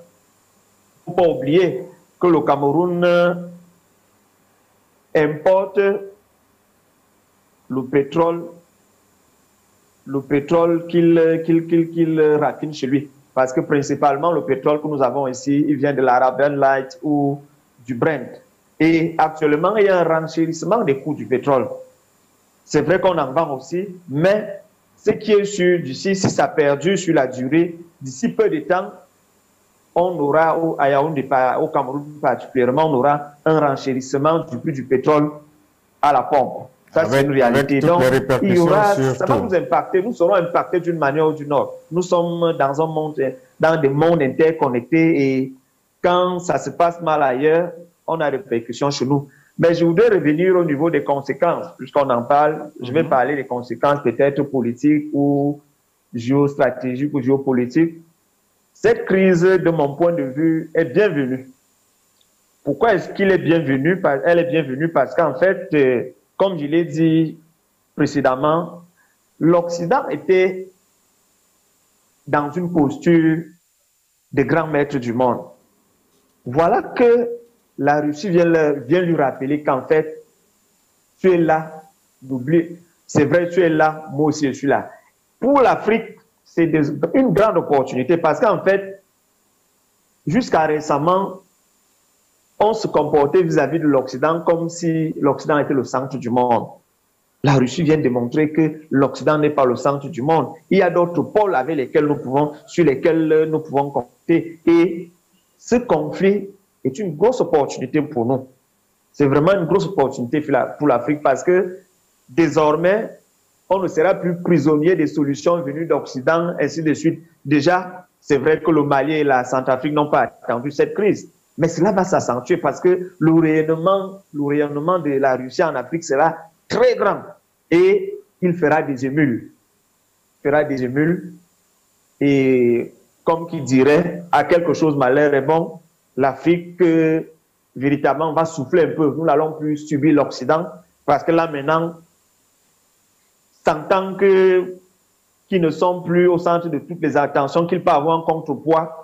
il ne faut pas oublier que le Cameroun importe le pétrole qu'il raffine chez lui. Parce que principalement, le pétrole que nous avons ici, il vient de l'Arabian Light ou du Brent. Et actuellement, il y a un renchérissement des coûts du pétrole. C'est vrai qu'on en vend aussi, mais ce qui est sûr d'ici, si ça perdure sur la durée, d'ici peu de temps, on aura, à Yaoundé, au Cameroun particulièrement, on aura un renchérissement du prix du pétrole à la pompe. Ça, c'est une réalité. Donc, ça va nous impacter. Nous serons impactés d'une manière ou d'une autre. Nous sommes dans des mondes interconnectés et quand ça se passe mal ailleurs, on a des répercussions chez nous. Mais je voudrais revenir au niveau des conséquences, puisqu'on en parle. Je vais parler des conséquences peut-être politiques ou géostratégiques ou géopolitiques. Cette crise, de mon point de vue, est bienvenue. Pourquoi est-ce qu'elle est bienvenue? Elle est bienvenue parce qu'en fait, comme je l'ai dit précédemment, l'Occident était dans une posture de grand maître du monde. Voilà que la Russie vient lui rappeler qu'en fait, tu es là, n'oublie, c'est vrai, tu es là, moi aussi je suis là. Pour l'Afrique, c'est une grande opportunité parce qu'en fait, jusqu'à récemment, on se comportait vis-à-vis de l'Occident comme si l'Occident était le centre du monde. La Russie vient de montrer que l'Occident n'est pas le centre du monde. Il y a d'autres pôles sur lesquels nous pouvons compter. Et ce conflit est une grosse opportunité pour nous. C'est vraiment une grosse opportunité pour l'Afrique parce que désormais, on ne sera plus prisonnier des solutions venues d'Occident, ainsi de suite. Déjà, c'est vrai que le Mali et la Centrafrique n'ont pas attendu cette crise. Mais cela va s'accentuer parce que le rayonnement de la Russie en Afrique sera très grand. Et il fera des émules. Et comme qui dirait, à quelque chose malheur est bon, l'Afrique véritablement va souffler un peu. Nous n'allons plus subir l'Occident parce que là maintenant, sentant qu'ils ne sont plus au centre de toutes les attentions, qu'ils peuvent avoir un contrepoids,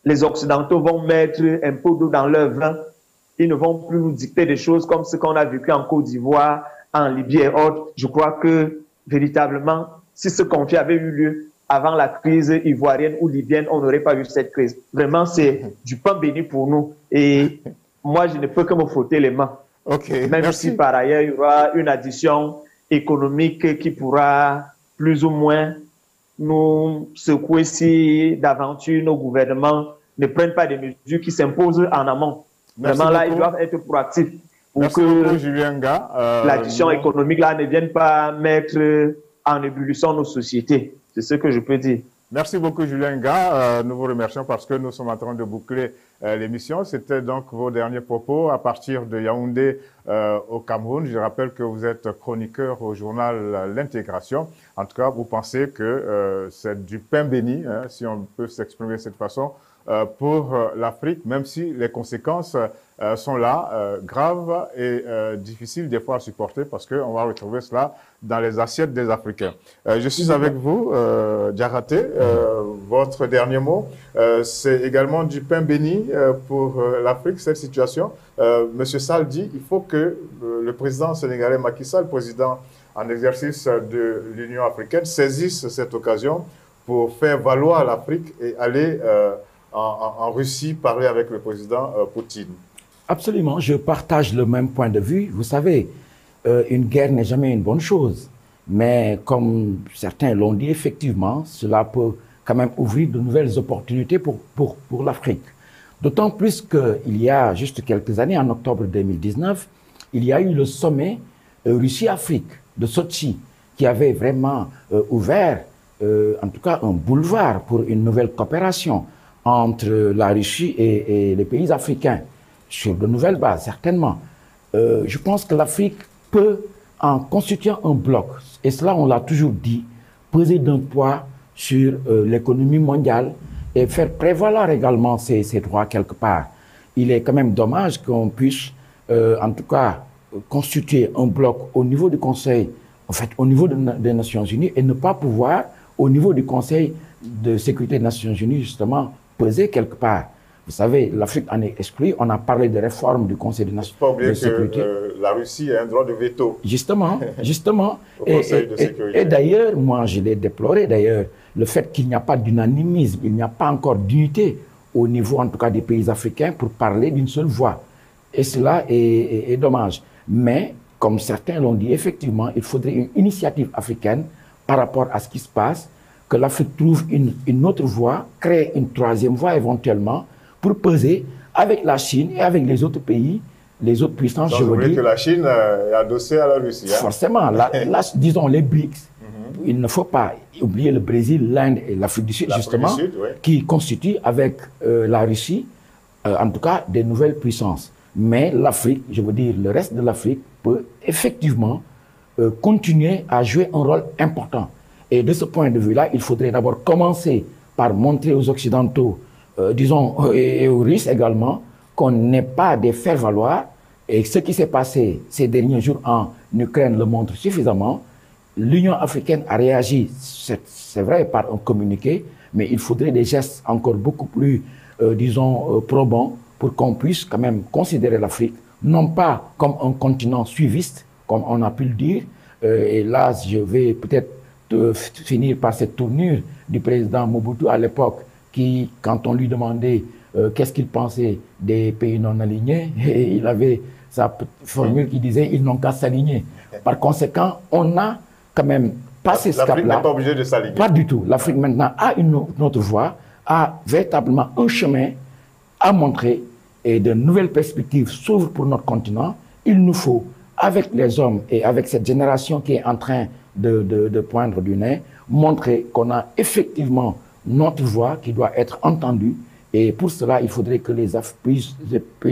les Occidentaux vont mettre un peu d'eau dans leur vin. Ils ne vont plus nous dicter des choses comme ce qu'on a vécu en Côte d'Ivoire, en Libye et autres. Je crois que, véritablement, si ce conflit avait eu lieu avant la crise ivoirienne ou libyenne, on n'aurait pas eu cette crise. Vraiment, c'est du pain béni pour nous. Et moi, je ne peux que me frotter les mains. Même si par ailleurs, il y aura une addition économique qui pourra plus ou moins nous secouer si d'aventure nos gouvernements ne prennent pas des mesures qui s'imposent en amont. Vraiment, là, ils doivent être proactifs pour que l'addition économique là ne vienne pas mettre en ébullition nos sociétés. C'est ce que je peux dire. Merci beaucoup, Julien Nga. Nous vous remercions parce que nous sommes en train de boucler l'émission. C'était donc vos derniers propos à partir de Yaoundé au Cameroun. Je rappelle que vous êtes chroniqueur au journal L'Intégration. En tout cas, vous pensez que c'est du pain béni, hein, si on peut s'exprimer de cette façon, pour l'Afrique, même si les conséquences sont là, graves et difficiles des fois à supporter parce qu'on va retrouver cela dans les assiettes des Africains. Je suis avec vous, Diaraté. Votre dernier mot, c'est également du pain béni pour l'Afrique, cette situation. Monsieur Sall dit il faut que le président sénégalais Macky Sall, président en exercice de l'Union africaine, saisisse cette occasion pour faire valoir l'Afrique et aller en Russie parler avec le président Poutine. Absolument, je partage le même point de vue. Vous savez, une guerre n'est jamais une bonne chose. Mais comme certains l'ont dit, effectivement, cela peut quand même ouvrir de nouvelles opportunités pour l'Afrique. D'autant plus qu'il y a juste quelques années, en octobre 2019, il y a eu le sommet Russie-Afrique de Sochi qui avait vraiment ouvert, en tout cas, un boulevard pour une nouvelle coopération entre la Russie et les pays africains, sur de nouvelles bases, certainement. Je pense que l'Afrique peut, en constituant un bloc, et cela on l'a toujours dit, peser d'un poids sur l'économie mondiale et faire prévaloir également ses droits quelque part. Il est quand même dommage qu'on puisse, en tout cas, constituer un bloc au niveau du Conseil, en fait, au niveau des Nations Unies, et ne pas pouvoir, au niveau du Conseil de sécurité des Nations Unies, justement, peser quelque part. Vous savez, l'Afrique en est exclue. On a parlé de réforme du Conseil de Nations Unies. Il ne faut pas oublier que la Russie a un droit de veto. Justement, justement. Au Conseil de sécurité. Et d'ailleurs, moi, je l'ai déploré, d'ailleurs, le fait qu'il n'y a pas d'unanimisme, il n'y a pas encore d'unité au niveau, en tout cas, des pays africains pour parler d'une seule voix. Et cela est dommage. Mais, comme certains l'ont dit, effectivement, il faudrait une initiative africaine par rapport à ce qui se passe, que l'Afrique trouve une autre voie, crée une troisième voie éventuellement, pour peser avec la Chine et avec les autres pays, les autres puissances. Donc, je veux dire que la Chine est adossée à la Russie. Hein? Forcément. Disons les BRICS. Il ne faut pas oublier le Brésil, l'Inde et l'Afrique du Sud, justement, qui constituent avec la Russie, en tout cas, des nouvelles puissances. Mais l'Afrique, je veux dire, le reste de l'Afrique peut effectivement continuer à jouer un rôle important. Et de ce point de vue-là, il faudrait d'abord commencer par montrer aux Occidentaux, disons, et aux Russes également, qu'on n'est pas des faire-valoir. Et ce qui s'est passé ces derniers jours en Ukraine le montre suffisamment. L'Union africaine a réagi, c'est vrai, par un communiqué, mais il faudrait des gestes encore beaucoup plus, disons, probants pour qu'on puisse quand même considérer l'Afrique, non pas comme un continent suiviste, comme on a pu le dire. Et là, je vais peut-être finir par cette tournure du président Mobutu à l'époque, qui, quand on lui demandait qu'est-ce qu'il pensait des pays non alignés, et il avait sa formule qui disait « ils n'ont qu'à s'aligner ». Par conséquent, on a quand même passé ce cap-là. L'Afrique n'est pas obligée de s'aligner. Pas du tout. L'Afrique maintenant a une autre voie, a véritablement un chemin à montrer et de nouvelles perspectives s'ouvrent pour notre continent. Il nous faut, avec les hommes et avec cette génération qui est en train de poindre du nez, montrer qu'on a effectivement notre voix qui doit être entendue. Et pour cela, il faudrait que les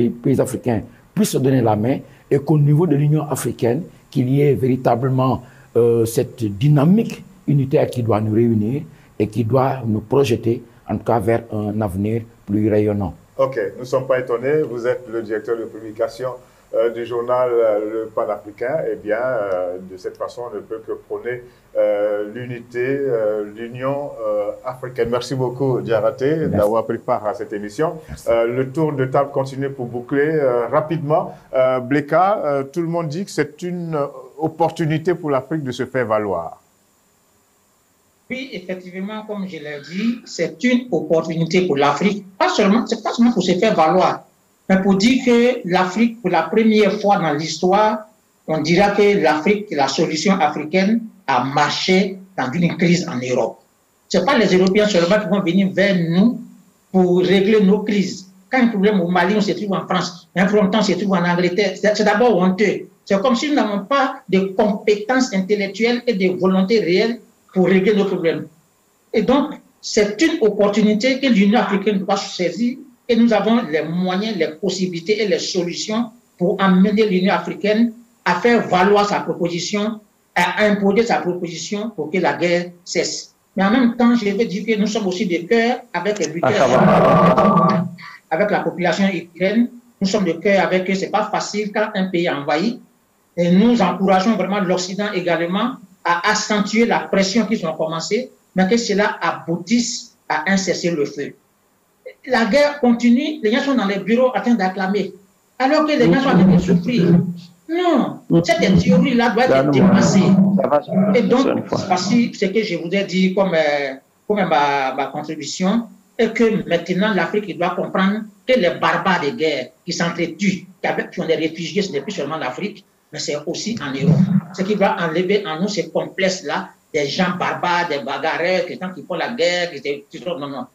pays africains puissent se donner la main et qu'au niveau de l'Union africaine, qu'il y ait véritablement cette dynamique unitaire qui doit nous réunir et qui doit nous projeter, en tout cas, vers un avenir plus rayonnant. Ok, nous ne sommes pas étonnés. Vous êtes le directeur de publication du journal Le Panafricain. Eh bien, de cette façon, on ne peut que prôner l'unité, l'Union africaine. Merci beaucoup, Diaraté, d'avoir pris part à cette émission. Le tour de table continue pour boucler rapidement. Bleka, tout le monde dit que c'est une opportunité pour l'Afrique de se faire valoir. Oui, effectivement, comme je l'ai dit, c'est une opportunité pour l'Afrique. C'est pas seulement pour se faire valoir, mais pour dire que l'Afrique, pour la première fois dans l'histoire, on dira que l'Afrique, la solution africaine a marché dans une crise en Europe. Ce n'est pas les Européens seulement qui vont venir vers nous pour régler nos crises. Quand il y a un problème au Mali, on se trouve en France. Il y a un problème, on se trouve en Angleterre. C'est d'abord honteux. C'est comme si nous n'avons pas de compétences intellectuelles et de volonté réelle pour régler nos problèmes. Et donc, c'est une opportunité que l'Union africaine doit saisir et nous avons les moyens, les possibilités et les solutions pour amener l'Union africaine à faire valoir sa proposition, à imposer sa proposition pour que la guerre cesse. Mais en même temps, je veux dire que nous sommes aussi de cœur avec les buteurs, avec la population ukrainienne. Nous sommes de cœur avec eux. Ce n'est pas facile quand un pays est envahi. Et nous encourageons vraiment l'Occident également à accentuer la pression qu'ils ont commencé, mais que cela aboutisse à un cessez-le-feu. La guerre continue, les gens sont dans les bureaux en train d'acclamer, alors que les gens sont en train de souffrir. Non, cette théorie-là doit être dépassée. Et donc, voici ce que je vous ai dit comme ma contribution, et que maintenant l'Afrique doit comprendre que les barbares de guerre qui s'entretuent, qui ont des réfugiés, ce n'est plus seulement l'Afrique, mais c'est aussi en Europe. Ce qui va enlever en nous ces complexes-là, des gens barbares, des bagarreurs, des gens qui font la guerre, non.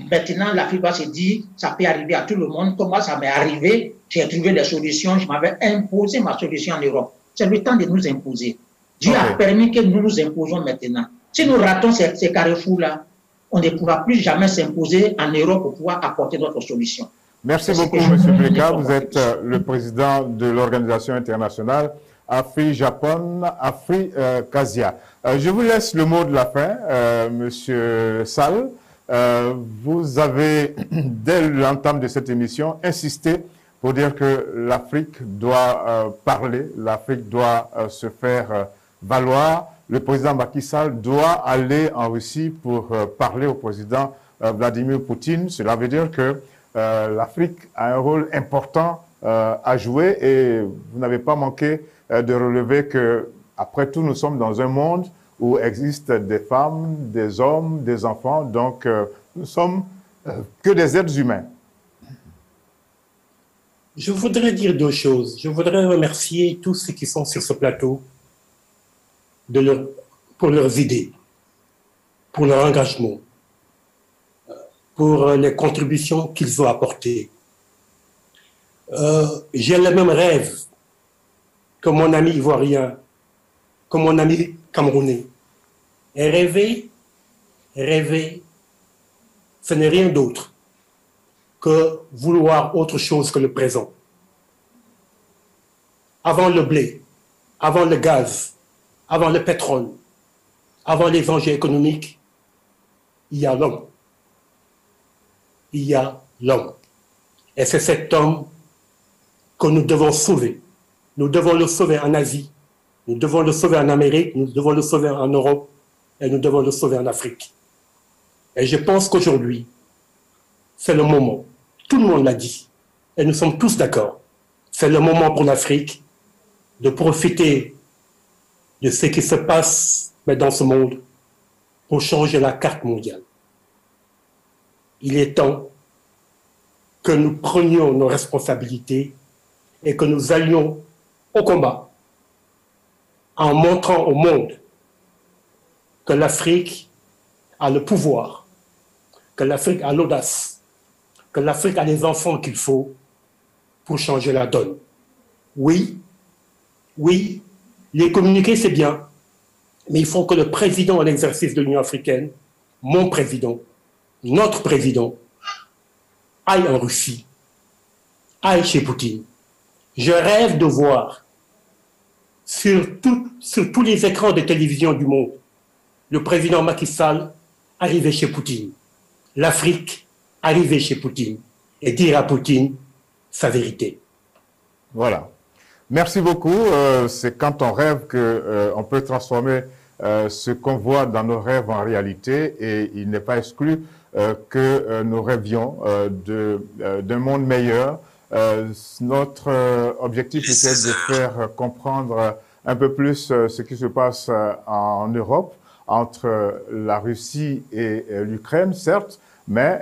Maintenant, l'Afrique va se dire, ça peut arriver à tout le monde. Comme moi, ça m'est arrivé, j'ai trouvé des solutions, je m'avais imposé ma solution en Europe. C'est le temps de nous imposer. Dieu a permis que nous nous imposons maintenant. Si nous ratons ces carrefours-là, on ne pourra plus jamais s'imposer en Europe pour pouvoir apporter notre solution. Merci beaucoup, M. Bleka. Vous êtes le président de l'organisation internationale Afri-Japon, Afri-Casia. Je vous laisse le mot de la fin, M. Sall. Vous avez, dès l'entame de cette émission, insisté pour dire que l'Afrique doit parler, l'Afrique doit se faire valoir. Le président Macky Sall doit aller en Russie pour parler au président Vladimir Poutine. Cela veut dire que l'Afrique a un rôle important à jouer et vous n'avez pas manqué de relever que, après tout, nous sommes dans un monde où existent des femmes, des hommes, des enfants, donc nous sommes que des êtres humains. Je voudrais dire deux choses. Je voudrais remercier tous ceux qui sont sur ce plateau pour leurs idées, pour leur engagement, pour les contributions qu'ils ont apportées. J'ai le même rêve que mon ami ivoirien, que mon ami camerounais. Et rêver, ce n'est rien d'autre que vouloir autre chose que le présent. Avant le blé, avant le gaz, avant le pétrole, avant les enjeux économiques, il y a l'homme. Il y a l'homme. Et c'est cet homme que nous devons sauver. Nous devons le sauver en Asie, nous devons le sauver en Amérique, nous devons le sauver en Europe et nous devons le sauver en Afrique. Et je pense qu'aujourd'hui, c'est le moment. Tout le monde l'a dit. Et nous sommes tous d'accord. C'est le moment pour l'Afrique de profiter de ce qui se passe dans ce monde pour changer la carte mondiale. Il est temps que nous prenions nos responsabilités et que nous allions au combat en montrant au monde que l'Afrique a le pouvoir, que l'Afrique a l'audace, que l'Afrique a les enfants qu'il faut pour changer la donne. Oui, les communiquer c'est bien, mais il faut que le président en exercice de l'Union africaine, mon président, notre président, aille en Russie, aille chez Poutine. Je rêve de voir sur tous les écrans de télévision du monde le président Macky Sall arriver chez Poutine, l'Afrique arriver chez Poutine et dire à Poutine sa vérité. Voilà. Merci beaucoup. C'est quand on rêve qu'on peut transformer ce qu'on voit dans nos rêves en réalité et il n'est pas exclu que nous rêvions d'un monde meilleur. Notre objectif était de faire comprendre un peu plus ce qui se passe en Europe, entre la Russie et l'Ukraine, certes, mais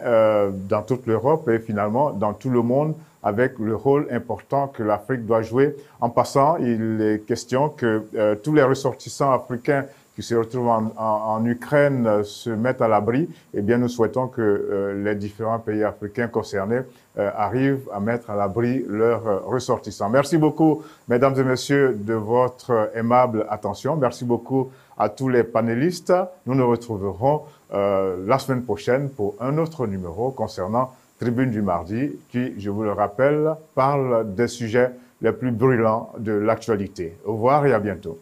dans toute l'Europe et finalement dans tout le monde, avec le rôle important que l'Afrique doit jouer. En passant, il est question que tous les ressortissants africains qui se retrouvent en Ukraine se mettent à l'abri. Eh bien, nous souhaitons que les différents pays africains concernés arrivent à mettre à l'abri leurs ressortissants. Merci beaucoup, mesdames et messieurs, de votre aimable attention. Merci beaucoup à tous les panélistes. Nous nous retrouverons la semaine prochaine pour un autre numéro concernant Tribune du mardi, qui, je vous le rappelle, parle des sujets les plus brûlants de l'actualité. Au revoir et à bientôt.